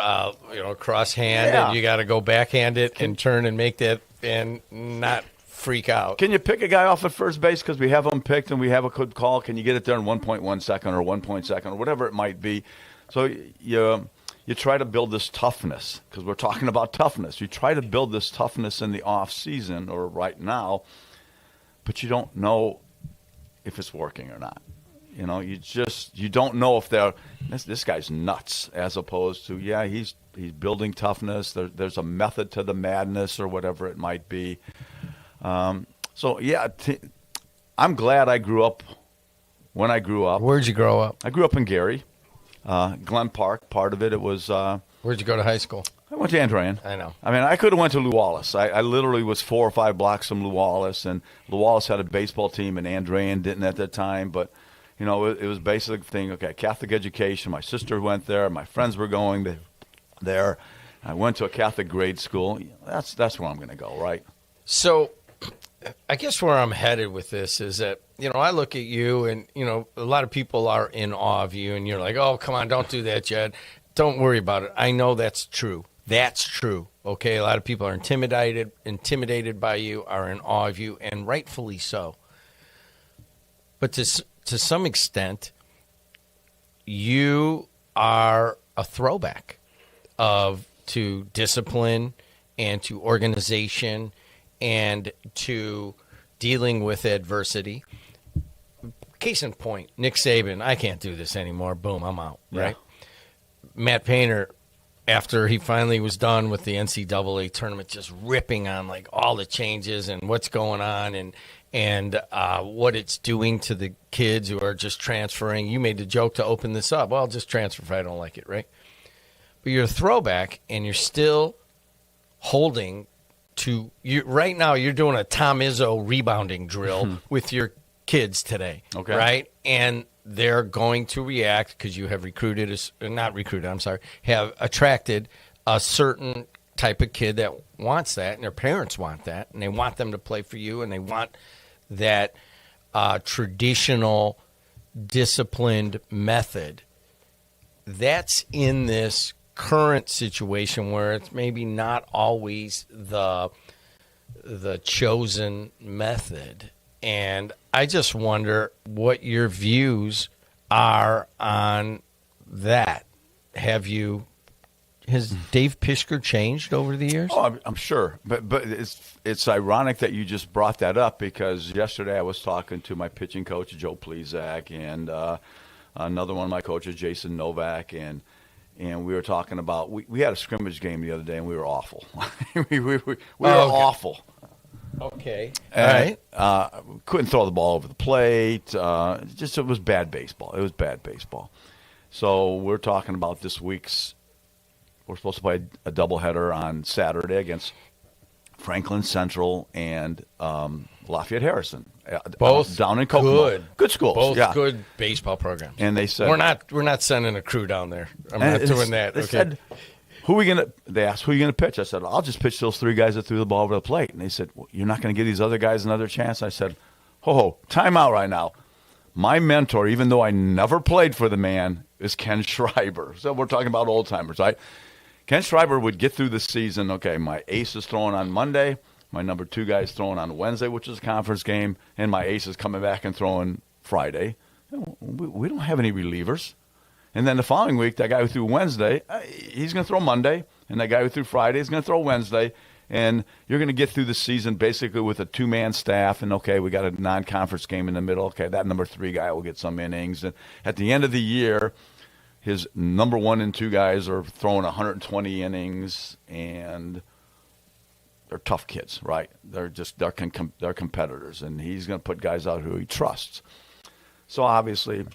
cross hand, and you got to go backhand it and turn and make that and not freak out. Can you pick a guy off at first base because we have him picked and we have a good call? Can you get it there in 1.1 second or 1 second or whatever it might be? So you try to build this toughness because we're talking about toughness. You try to build this toughness in the off season or right now, but you don't know if it's working or not. You know, you don't know if this guy's nuts as opposed to he's building toughness. There's a method to the madness or whatever it might be. I'm glad I grew up when I grew up. Where'd you grow up? I grew up in Gary, Glen Park. Part of it was. Where'd you go to high school? I went to Andrean. I know. I mean, I could have went to Lew Wallace. I literally was 4 or 5 blocks from Lew Wallace, and Lew Wallace had a baseball team, and Andrean didn't at that time, but. You know, it was basically the thing, okay, Catholic education. My sister went there. My friends were going there. I went to a Catholic grade school. That's where I'm going to go, right? So I guess where I'm headed with this is that, I look at you and, a lot of people are in awe of you. And you're like, oh, come on, don't do that, Jed. Don't worry about it. I know that's true. That's true, okay? A lot of people are intimidated by you, are in awe of you, and rightfully so. But to some extent, you are a throwback to discipline and to organization and to dealing with adversity. Case in point, Nick Saban, I can't do this anymore. Boom, I'm out, right? Matt Painter, after he finally was done with the NCAA tournament, just ripping on like all the changes and what's going on and what it's doing to the kids who are just transferring. You made the joke to open this up. Well, I'll just transfer if I don't like it, right? But you're a throwback, and you're still holding to you. Right now, you're doing a Tom Izzo rebounding drill with your kids today, right? And they're going to react because you have have attracted a certain type of kid that wants that, and their parents want that, and they want them to play for you, and they want that traditional disciplined method. That's in this current situation where it's maybe not always the chosen method. And I just wonder what your views are on that. Has Dave Pischker changed over the years? Oh, I'm sure, but it's ironic that you just brought that up because yesterday I was talking to my pitching coach Joe Plezak and another one of my coaches Jason Novak, and we were talking about we had a scrimmage game the other day and we were awful. we were awful. Okay, all right. Couldn't throw the ball over the plate. It was bad baseball. It was bad baseball. So we're talking about this week's. We're supposed to play a doubleheader on Saturday against Franklin Central and Lafayette Harrison. Both down in Kokomo. Good schools. Both good baseball programs. And they said we're not sending a crew down there. I'm not doing that. They said, they asked, who are you gonna pitch? I said, I'll just pitch those 3 guys that threw the ball over the plate. And they said, well, you're not gonna give these other guys another chance? I said, time out right now. My mentor, even though I never played for the man, is Ken Schreiber. So we're talking about old timers, right? Ken Schreiber would get through the season, okay, my ace is throwing on Monday, my number 2 guy is throwing on Wednesday, which is a conference game, and my ace is coming back and throwing Friday. We don't have any relievers. And then the following week, that guy who threw Wednesday, he's going to throw Monday, and that guy who threw Friday is going to throw Wednesday, and you're going to get through the season basically with a 2-man staff, and okay, we got a non-conference game in the middle. Okay, that number 3 guy will get some innings. And at the end of the year, his number 1 and 2 guys are throwing 120 innings, and they're tough kids, right? They're competitors, and he's going to put guys out who he trusts. So obviously,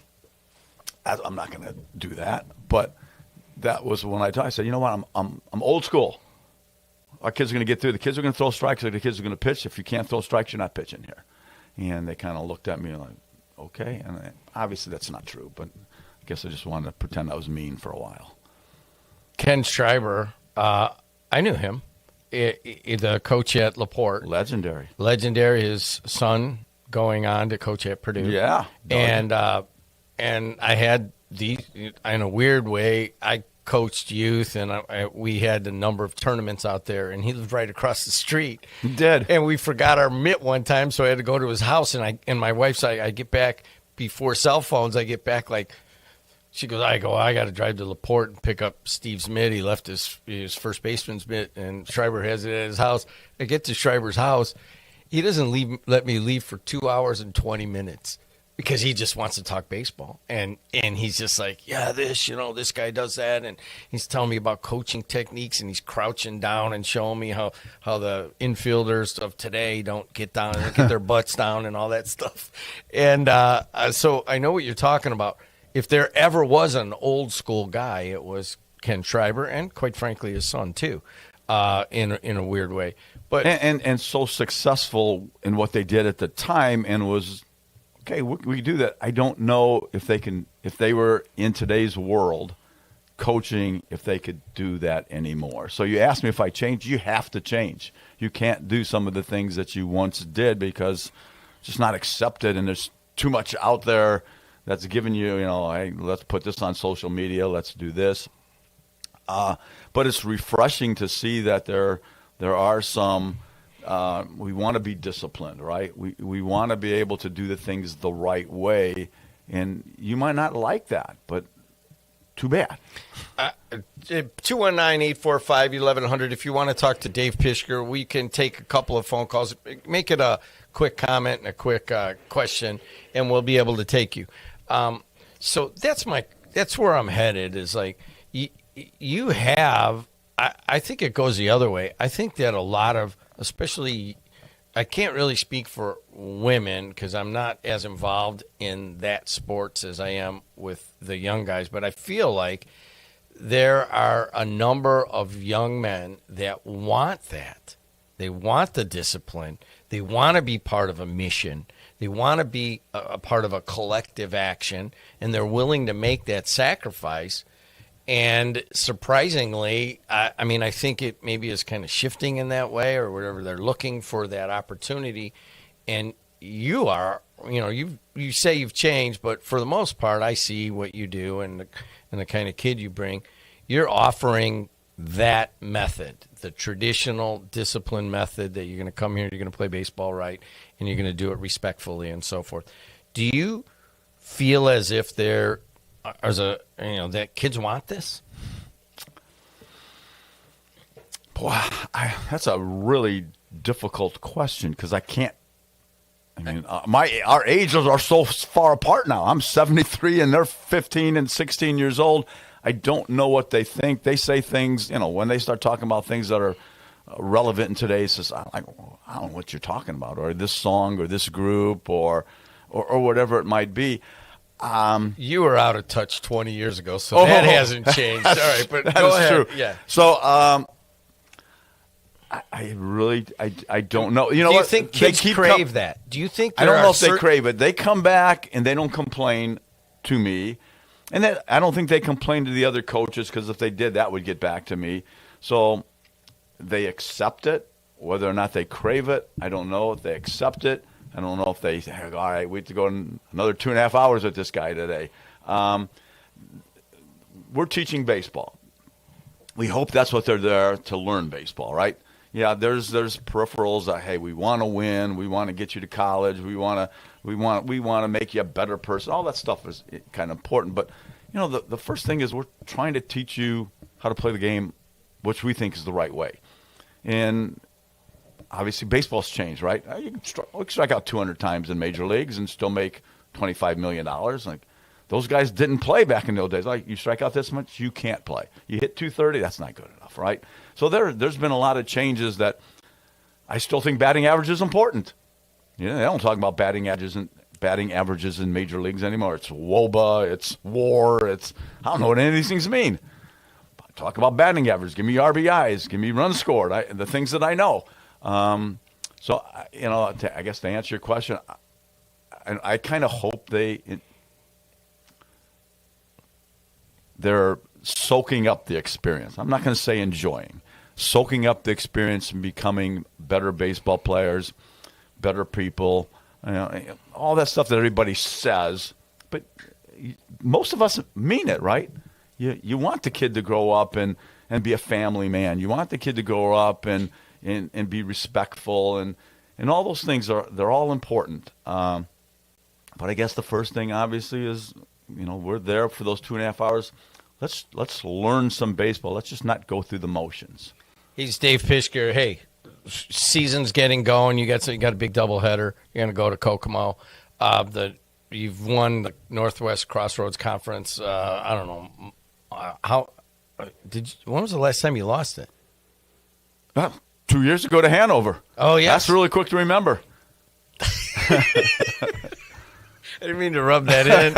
I'm not going to do that, but that was when I said, you know what, I'm old school. Our kids are going to get through. The kids are going to throw strikes. The kids are going to pitch. If you can't throw strikes, you're not pitching here. And they kind of looked at me like, okay. And obviously that's not true, but I guess I just wanted to pretend I was mean for a while. Ken Schreiber, I knew him, the coach at LaPorte. Legendary. His son going on to coach at Purdue. Yeah. And I had in a weird way, I coached youth, and we had a number of tournaments out there, and he lived right across the street. He did. And we forgot our mitt one time, so I had to go to his house, and my wife's like, I get back before cell phones, I get back like, she goes, I got to drive to LaPorte and pick up Steve's mitt. He left his first baseman's mitt, and Schreiber has it at his house. I get to Schreiber's house. He doesn't let me leave for 2 hours and 20 minutes because he just wants to talk baseball. And he's just like, yeah, this guy does that. And he's telling me about coaching techniques, and he's crouching down and showing me how the infielders of today don't get down and get their butts down and all that stuff. And so I know what you're talking about. If there ever was an old school guy, it was Ken Schreiber, and quite frankly, his son too, in a weird way. But and so successful in what they did at the time, and was okay. We do that. I don't know if they were in today's world coaching, if they could do that anymore. So you asked me if I changed. You have to change. You can't do some of the things that you once did because it's just not accepted, and there's too much out there that's giving you, hey, let's put this on social media, let's do this. But it's refreshing to see that there are some, we want to be disciplined, right? We want to be able to do the things the right way, and you might not like that, but too bad. 219-845-1100. If you want to talk to Dave Pishker, we can take a couple of phone calls. Make it a quick comment and a quick question, and we'll be able to take you. So that's where I'm headed, is like you have, I think it goes the other way. I think that a lot of, especially, I can't really speak for women because I'm not as involved in that sports as I am with the young guys, but I feel like there are a number of young men that want that. They want the discipline. They want to be part of a mission. They want to be a part of a collective action, and they're willing to make that sacrifice. And surprisingly, I think it maybe is kind of shifting in that way, or whatever. They're looking for that opportunity. And you are, you say you've changed, but for the most part, I see what you do and the kind of kid you bring. You're offering that method, the traditional discipline method, that you're going to come here, you're going to play baseball right, and you're going to do it respectfully and so forth. Do you feel as if that kids want this? Boy, that's a really difficult question because I can't. Our ages are so far apart now. I'm 73 and they're 15 and 16 years old. I don't know what they think. They say things, when they start talking about things that are relevant in today's society, I don't know what you're talking about, or this song, or this group, or whatever it might be. You were out of touch 20 years ago, so that hasn't changed. All right, but go ahead. True. Yeah. So I really don't know. You know, do you think kids crave that? Do you think I don't know if they crave it? They come back and they don't complain to me. And then I don't think they complain to the other coaches, because if they did, that would get back to me. So they accept it. Whether or not they crave it, I don't know. If they accept it, I don't know if they say, all right, we have to go another 2.5 hours with this guy today. We're teaching baseball. We hope that's what they're there to learn baseball, right? Yeah, there's peripherals that, hey, we want to win, we want to get you to college, we want to make you a better person. All that stuff is kind of important. But the first thing is we're trying to teach you how to play the game, which we think is the right way. And obviously, baseball's changed, right? You can strike out 200 times in major leagues and still make $25 million. Like, those guys didn't play back in those days. Like, you strike out this much, you can't play. You hit 230, that's not good enough, right? So there's been a lot of changes that I still think batting average is important. They don't talk about batting averages in major leagues anymore. It's WOBA, it's WAR, I don't know what any of these things mean. Talk about batting average. Give me RBIs. Give me runs scored. The things that I know. So, I guess to answer your question, I kind of hope they're soaking up the experience. I'm not going to say enjoying. Soaking up the experience and becoming better baseball players, better people, all that stuff that everybody says. But most of us mean it, right? You want the kid to grow up and be a family man. You want the kid to grow up and be respectful, and all those things they're all important. But I guess the first thing, obviously, is we're there for those 2.5 hours. Let's learn some baseball. Let's just not go through the motions. He's Dave Pischker. Hey, season's getting going. You got a big doubleheader. You're going to go to Kokomo. You've won the Northwest Crossroads Conference. I don't know when was the last time you lost it? 2 years ago to Hanover. Oh, yeah. That's really quick to remember. I didn't mean to rub that in.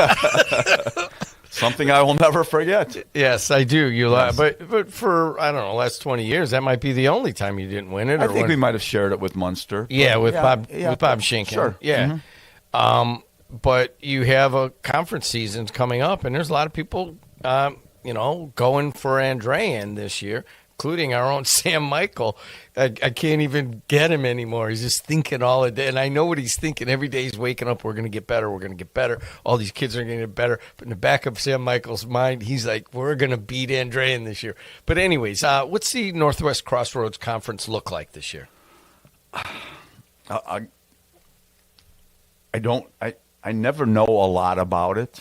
Something I will never forget. Yes, I do. Yes. But for, I don't know, last 20 years, that might be the only time you didn't win it. I think we might have shared it with Munster. Yeah, with Bob Schinken. Sure. Yeah. Mm-hmm. But you have a conference season coming up, and there's a lot of people, going for Andrean this year, including our own Sam Michael. I can't even get him anymore. He's just thinking all the day. And I know what he's thinking. Every day he's waking up, we're going to get better. We're going to get better. All these kids are going to get better. But in the back of Sam Michael's mind, he's like, we're going to beat Andrean this year. But anyways, what's the Northwest Crossroads Conference look like this year? I never know a lot about it.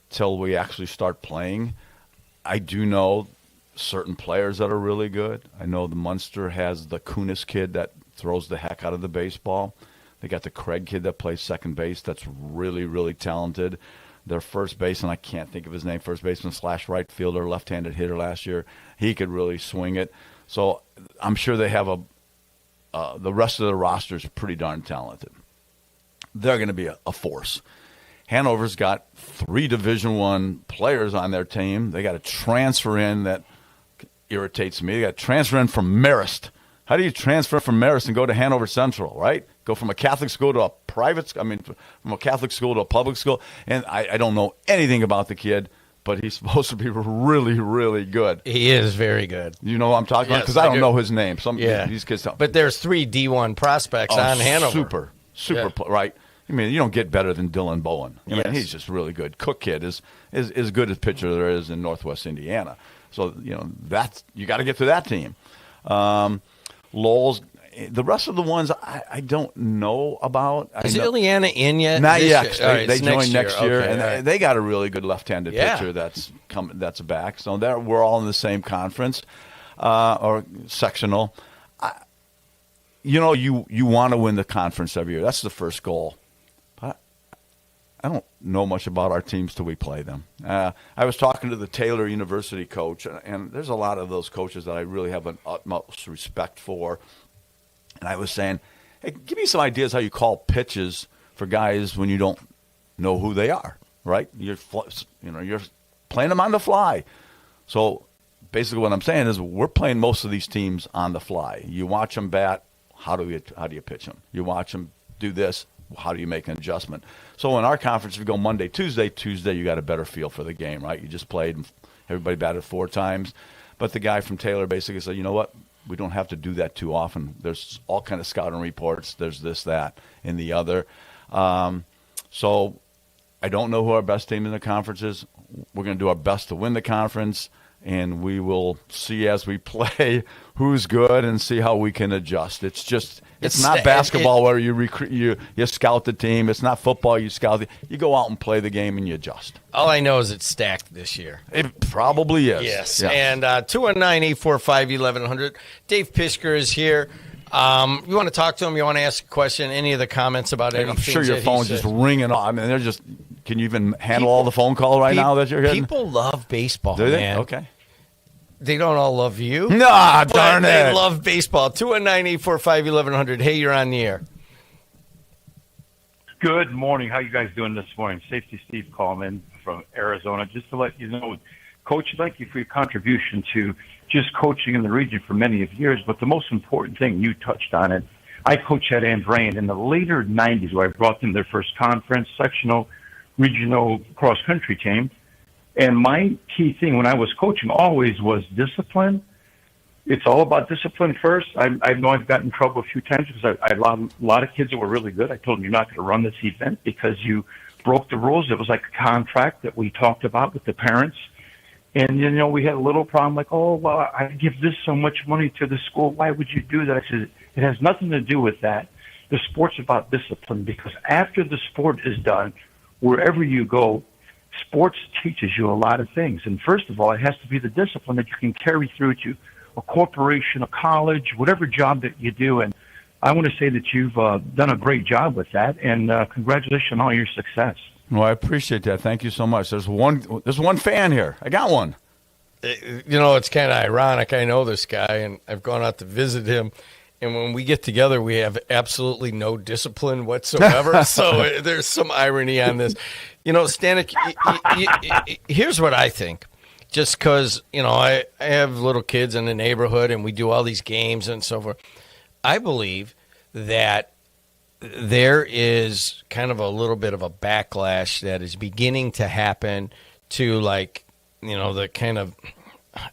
Till we actually start playing. I do know certain players that are really good. I know the Munster has the Kunis kid that throws the heck out of the baseball. They got the Craig kid that plays second base that's really, really talented. Their first baseman, I can't think of his name, first baseman / right fielder, left-handed hitter last year. He could really swing it. So I'm sure they have the rest of the roster is pretty darn talented. They're going to be a force. Hanover's got 3 Division I players on their team. They got a transfer in that irritates me. They got a transfer in from Marist. How do you transfer from Marist and go to Hanover Central, right? Go from a Catholic school to a from a Catholic school to a public school. And I don't know anything about the kid, but he's supposed to be really, really good. He is very good. You know what I'm talking about? Because I don't know his name. These kids don't. But there's 3 D1 prospects on Hanover. Super, right? I mean, you don't get better than Dylan Bowen. I mean, he's just really good. Cook kid is good as pitcher there is in Northwest Indiana. So, that's you got to get to that team. Lowell's, the rest of the ones I don't know about. Is Ileana in yet? Not yet. They join next year, okay, and they got a really good left-handed pitcher that's back. So we're all in the same conference or sectional. You want to win the conference every year. That's the first goal. I don't know much about our teams till we play them. I was talking to the Taylor University coach, and there's a lot of those coaches that I really have an utmost respect for. And I was saying, hey, give me some ideas how you call pitches for guys when you don't know who they are, right? You're playing them on the fly. So basically what I'm saying is we're playing most of these teams on the fly. You watch them bat, how do you pitch them? You watch them do this, how do you make an adjustment? So in our conference, if we go Monday, Tuesday, you got a better feel for the game, right? You just played, and everybody batted 4 times. But the guy from Taylor basically said, you know what? We don't have to do that too often. There's all kind of scouting reports. There's this, that, and the other. So I don't know who our best team in the conference is. We're going to do our best to win the conference, and we will see as we play who's good and see how we can adjust. It's not basketball where you scout the team. It's not football. You go out and play the game and you adjust. All I know is it's stacked this year. It probably is. Yes. Yeah. And 219-845-1100. Dave Pischker is here. You want to talk to him? You want to ask a question? Any of the comments about anything? I'm sure your phone's just ringing off. I mean, they're just. Can you even handle all the phone calls now that you're getting? People love baseball. Do they? Man. Okay. They don't all love you. Nah, darn it. They love baseball. 219-845-1100. Hey, you're on the air. Good morning. How you guys doing this morning? Safety Steve calling from Arizona. Just to let you know, Coach, thank you for your contribution to just coaching in the region for many of years. But the most important thing, you touched on it, I coached at Andrean in the later 90s, where I brought them their first conference, sectional, regional cross-country team. And my key thing when I was coaching always was discipline. It's all about discipline first. I know I've gotten in trouble a few times because I had a lot of kids that were really good. I told them, you're not going to run this event because you broke the rules. It was like a contract that we talked about with the parents. And, we had a little problem like, oh, well, I give this so much money to the school. Why would you do that? I said, it has nothing to do with that. The sport's about discipline, because after the sport is done, wherever you go, sports teaches you a lot of things. And first of all, it has to be the discipline that you can carry through to a corporation, a college, whatever job that you do. And I want to say that you've done a great job with that, and congratulations on all your success. Well, I appreciate that. Thank you so much. There's one fan here. I got one. It's kind of ironic. I know this guy, and I've gone out to visit him. And when we get together, we have absolutely no discipline whatsoever. So there's some irony on this. Stanek, here's what I think. Just because, I have little kids in the neighborhood and we do all these games and so forth. I believe that there is kind of a little bit of a backlash that is beginning to happen to, the kind of,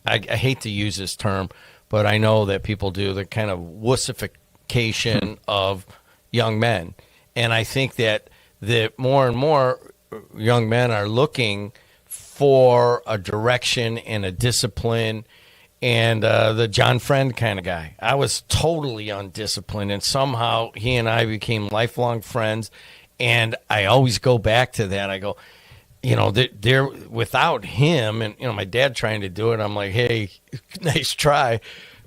I hate to use this term, but I know that people do, the kind of wussification of young men. And I think that more and more young men are looking for a direction and a discipline, and the John Friend kind of guy. I was totally undisciplined, and somehow he and I became lifelong friends, and I always go back to that. I go, there without him, and my dad trying to do it, I'm like, hey, nice try,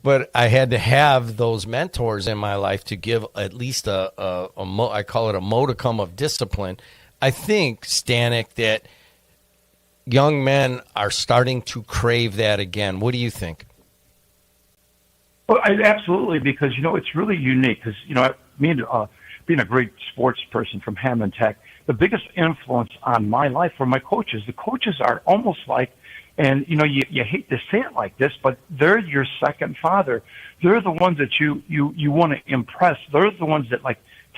but I had to have those mentors in my life to give at least I call it a modicum of discipline. I think, Stanek, that young men are starting to crave that again. What do you think? Well, absolutely, because, it's really unique. Because, being a great sports person from Hammond Tech, the biggest influence on my life were my coaches. The coaches are almost like, and, you hate to say it like this, but they're your second father. They're the ones that you want to impress. They're the ones that,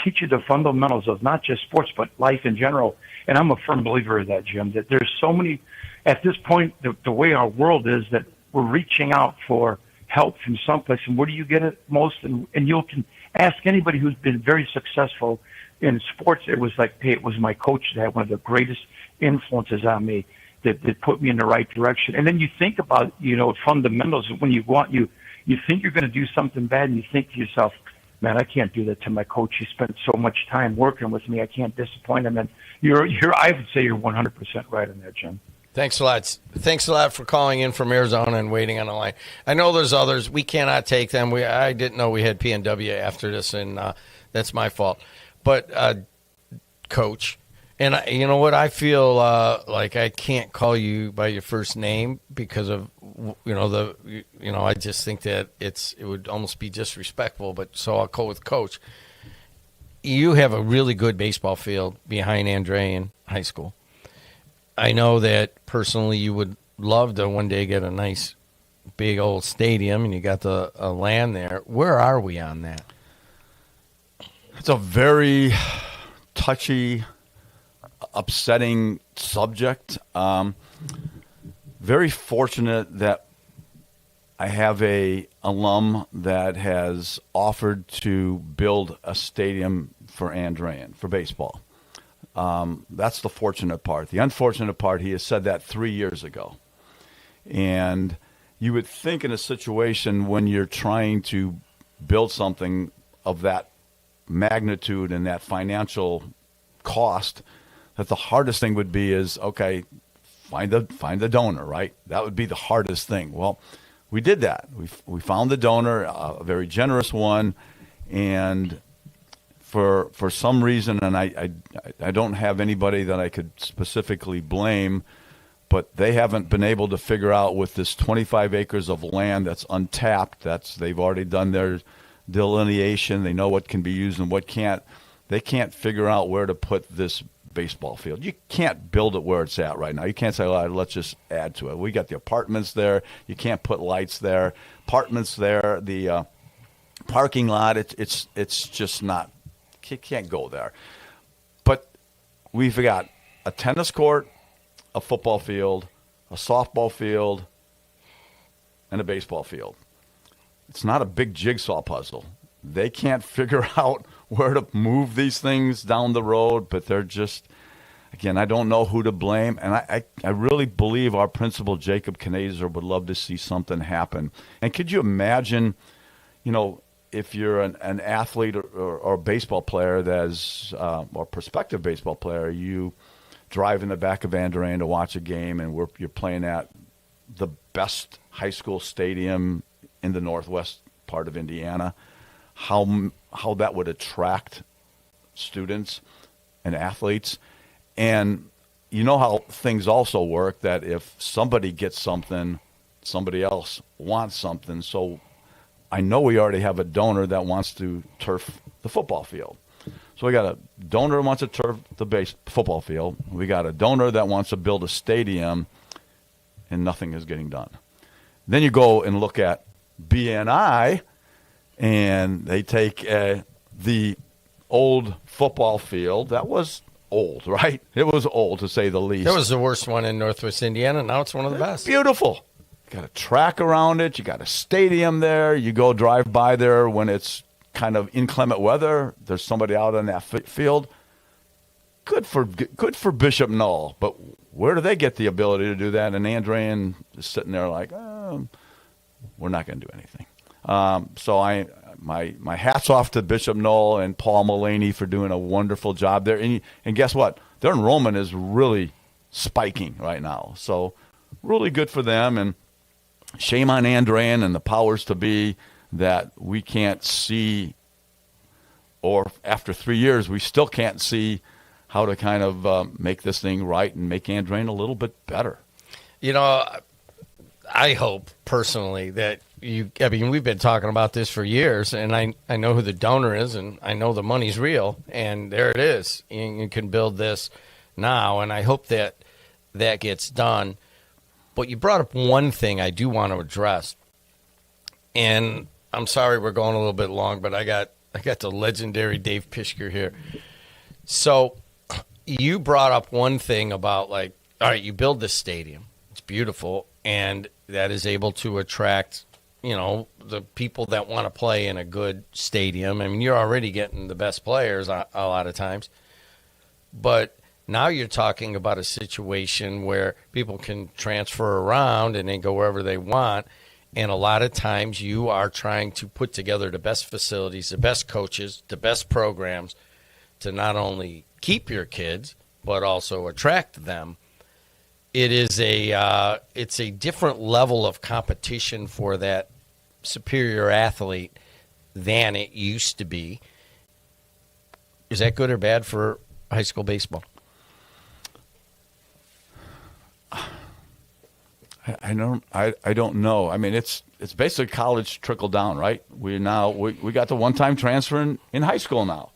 teach you the fundamentals of not just sports, but life in general. And I'm a firm believer of that, Jim, that there's so many, at this point, the way our world is, that we're reaching out for help from someplace. And where do you get it most? And you can ask anybody who's been very successful in sports. It was like, hey, it was my coach that had one of the greatest influences on me that put me in the right direction. And then you think about, fundamentals. When you think you're going to do something bad, and you think to yourself, man, I can't do that to my coach. He spent so much time working with me. I can't disappoint him. And I would say you're 100% right in there, Jim. Thanks a lot. Thanks a lot for calling in from Arizona and waiting on the line. I know there's others. We cannot take them. I didn't know we had PNW after this, and that's my fault. But, Coach, and you know what? I feel like I can't call you by your first name because of I just think that it would almost be disrespectful. But so I'll go with Coach. You have a really good baseball field behind Andrean High School. I know that personally you would love to one day get a nice big old stadium, and you got the land there. Where are we on that? It's a very touchy, upsetting subject. Very fortunate that I have a alum that has offered to build a stadium for Andrean, for baseball. That's the fortunate part. The unfortunate part, he has said that 3 years ago. And you would think in a situation when you're trying to build something of that magnitude and that financial cost, that the hardest thing would be is, okay, find the donor, right? That would be the hardest thing. Well, we did that. We found the donor, a very generous one, and for some reason, and I don't have anybody that I could specifically blame, but they haven't been able to figure out with this 25 acres of land that's untapped. They've already done their delineation. They know what can be used and what can't. They can't figure out where to put this baseball field. You can't build it where it's at right now. You can't say, well, let's just add to it. We got the apartments there. You can't put lights there. Apartments there. The parking lot. It's just not. Can't go there. But we've got a tennis court, a football field, a softball field, and a baseball field. It's not a big jigsaw puzzle. They can't figure out where to move these things down the road, but they're just, again, I don't know who to blame. And I really believe our principal, Jacob Knazer, would love to see something happen. And could you imagine, if you're an athlete or a baseball player or prospective baseball player, you drive in the back of Van Duren to watch a game, and you're playing at the best high school stadium in the northwest part of Indiana, how that would attract students and athletes. And you know how things also work, that if somebody gets something, somebody else wants something. So I know we already have a donor that wants to turf the football field. So we got a donor who wants to turf the football field. We got a donor that wants to build a stadium, and nothing is getting done. Then you go and look at BNI, and they take the old football field. That was old, right? It was old, to say the least. That was the worst one in Northwest Indiana. Now it's one of the best. Beautiful. You got a track around it. You got a stadium there. You go drive by there when it's kind of inclement weather. There's somebody out on that field. Good for Bishop Knoll, but where do they get the ability to do that? And Andrean is sitting there like, we're not going to do anything. So my hat's off to Bishop Knoll and Paul Mullaney for doing a wonderful job there. And guess what? Their enrollment is really spiking right now. So really good for them. And shame on Andrean and the powers to be that we can't see, or after 3 years, we still can't see how to kind of make this thing right and make Andrean a little bit better. I hope personally that we've been talking about this for years, and I know who the donor is, and I know the money's real, and there it is. You can build this now, and I hope that gets done. But you brought up one thing I do want to address, and I'm sorry we're going a little bit long, but I got the legendary Dave Pishker here. So you brought up one thing about, like, all right, you build this stadium. It's beautiful, and that is able to attract, the people that want to play in a good stadium. I mean, you're already getting the best players a lot of times. But now you're talking about a situation where people can transfer around and then go wherever they want. And a lot of times you are trying to put together the best facilities, the best coaches, the best programs to not only keep your kids, but also attract them. It's a different level of competition for that superior athlete than it used to be. Is that good or bad for high school baseball? I don't know. I mean, it's basically college trickle down, right? We got the one-time transfer in high school now,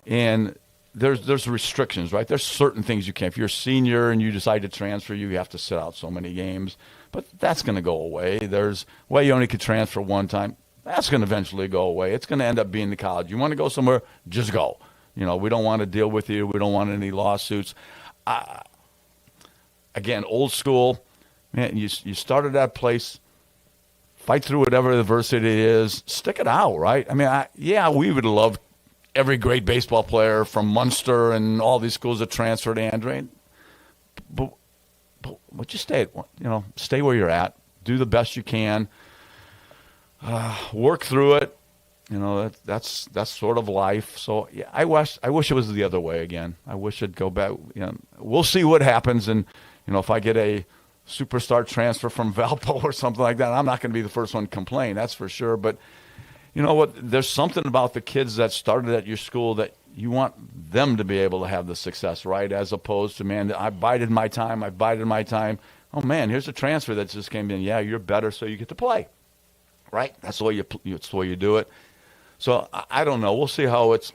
and there's restrictions, right? There's certain things you can't. If you're a senior and you decide to transfer, you have to sit out so many games, but that's going to go away. You only could transfer one time. That's going to eventually go away. It's going to end up being the college. You want to go somewhere, just go. We don't want to deal with you. We don't want any lawsuits. Again, old school. Man, you started that place, fight through whatever adversity it is, stick it out, right? I mean, we would love every great baseball player from Munster and all these schools that transferred to Andrean, but just stay where you're at, do the best you can, work through it. That's sort of life. So yeah, I wish it was the other way again. I wish it'd go back. We'll see what happens, and if I get a superstar transfer from Valpo or something like that, I'm not going to be the first one to complain, that's for sure. But you know what? There's something about the kids that started at your school that you want them to be able to have the success, right? As opposed to, man, I bided my time. Oh, man, here's a transfer that just came in. Yeah, you're better, so you get to play, right? That's the way you do it. So I don't know. We'll see how it's.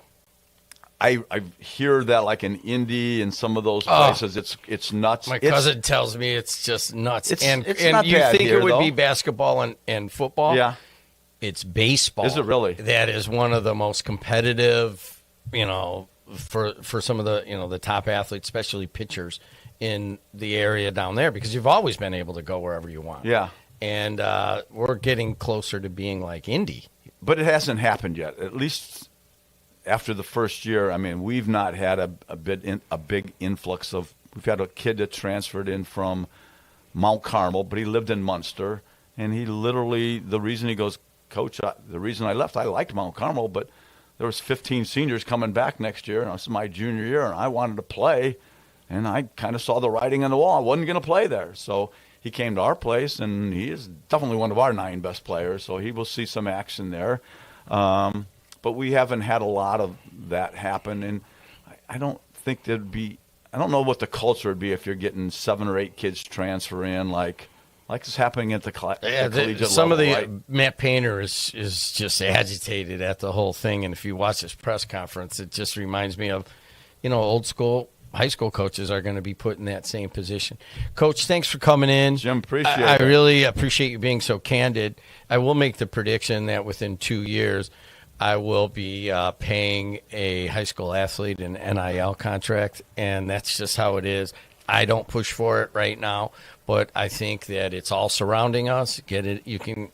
I hear that like in Indy and some of those places, it's nuts. My cousin tells me it's just nuts. It's and not you bad think here, it would though. be basketball and football? Yeah. It's baseball. Is it really? That is one of the most competitive, for some of the, the top athletes, especially pitchers in the area down there, because you've always been able to go wherever you want. Yeah. And we're getting closer to being like Indy. But it hasn't happened yet. At least after the first year, I mean, we've not had a big influx of. We've had a kid that transferred in from Mount Carmel, but he lived in Munster, and he literally, the reason he goes, Coach, the reason I left, I liked Mount Carmel, but there was 15 seniors coming back next year, and this is my junior year, and I wanted to play, and I kind of saw the writing on the wall. I wasn't going to play there, so he came to our place, and he is definitely one of our 9 best players, so he will see some action there. But we haven't had a lot of that happen, and I don't think there'd be – I don't know what the culture would be if you're getting 7 or 8 kids transfer in like it's happening at the collegiate some level, of the Matt Painter is just agitated at the whole thing, and if you watch this press conference, it just reminds me of, old school high school coaches are going to be put in that same position. Coach, thanks for coming in. Jim, appreciate it. I really appreciate you being so candid. I will make the prediction that within 2 years, I will be paying a high school athlete an NIL contract, and that's just how it is. I don't push for it right now, but I think that it's all surrounding us. Get it?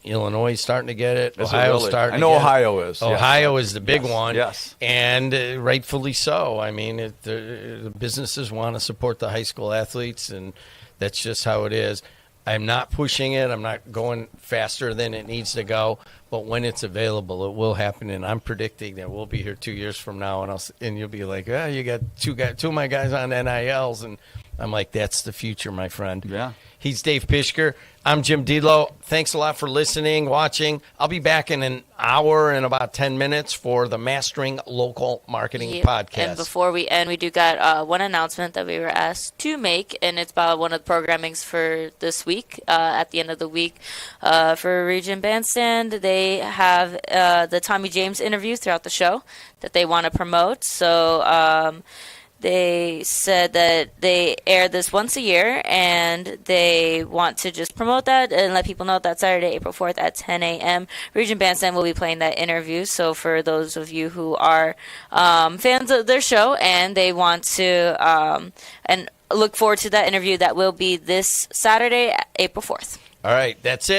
Illinois is starting to get it. Ohio's starting. I know Ohio is. Ohio is the big one. Yes, and rightfully so. I mean, the businesses want to support the high school athletes, and that's just how it is. I'm not pushing it. I'm not going faster than it needs to go. But when it's available, it will happen. And I'm predicting that we'll be here 2 years from now, and you'll be like, you got two of my guys on NILs, and I'm like, that's the future, my friend. Yeah. He's Dave Pishker. I'm Jim Dedelow. Thanks a lot for listening, watching. I'll be back in an hour and about 10 minutes for the Mastering Local Marketing podcast. And before we end, we do got one announcement that we were asked to make, and it's about one of the programmings for this week. At the end of the week, for Region Bandstand, they have the Tommy James interview throughout the show that they want to promote. So they said that they air this once a year, and they want to just promote that and let people know that Saturday, April 4th at 10 a.m., Region Bandstand will be playing that interview. So for those of you who are fans of their show and they want to and look forward to that interview, that will be this Saturday, April 4th. All right, that's it.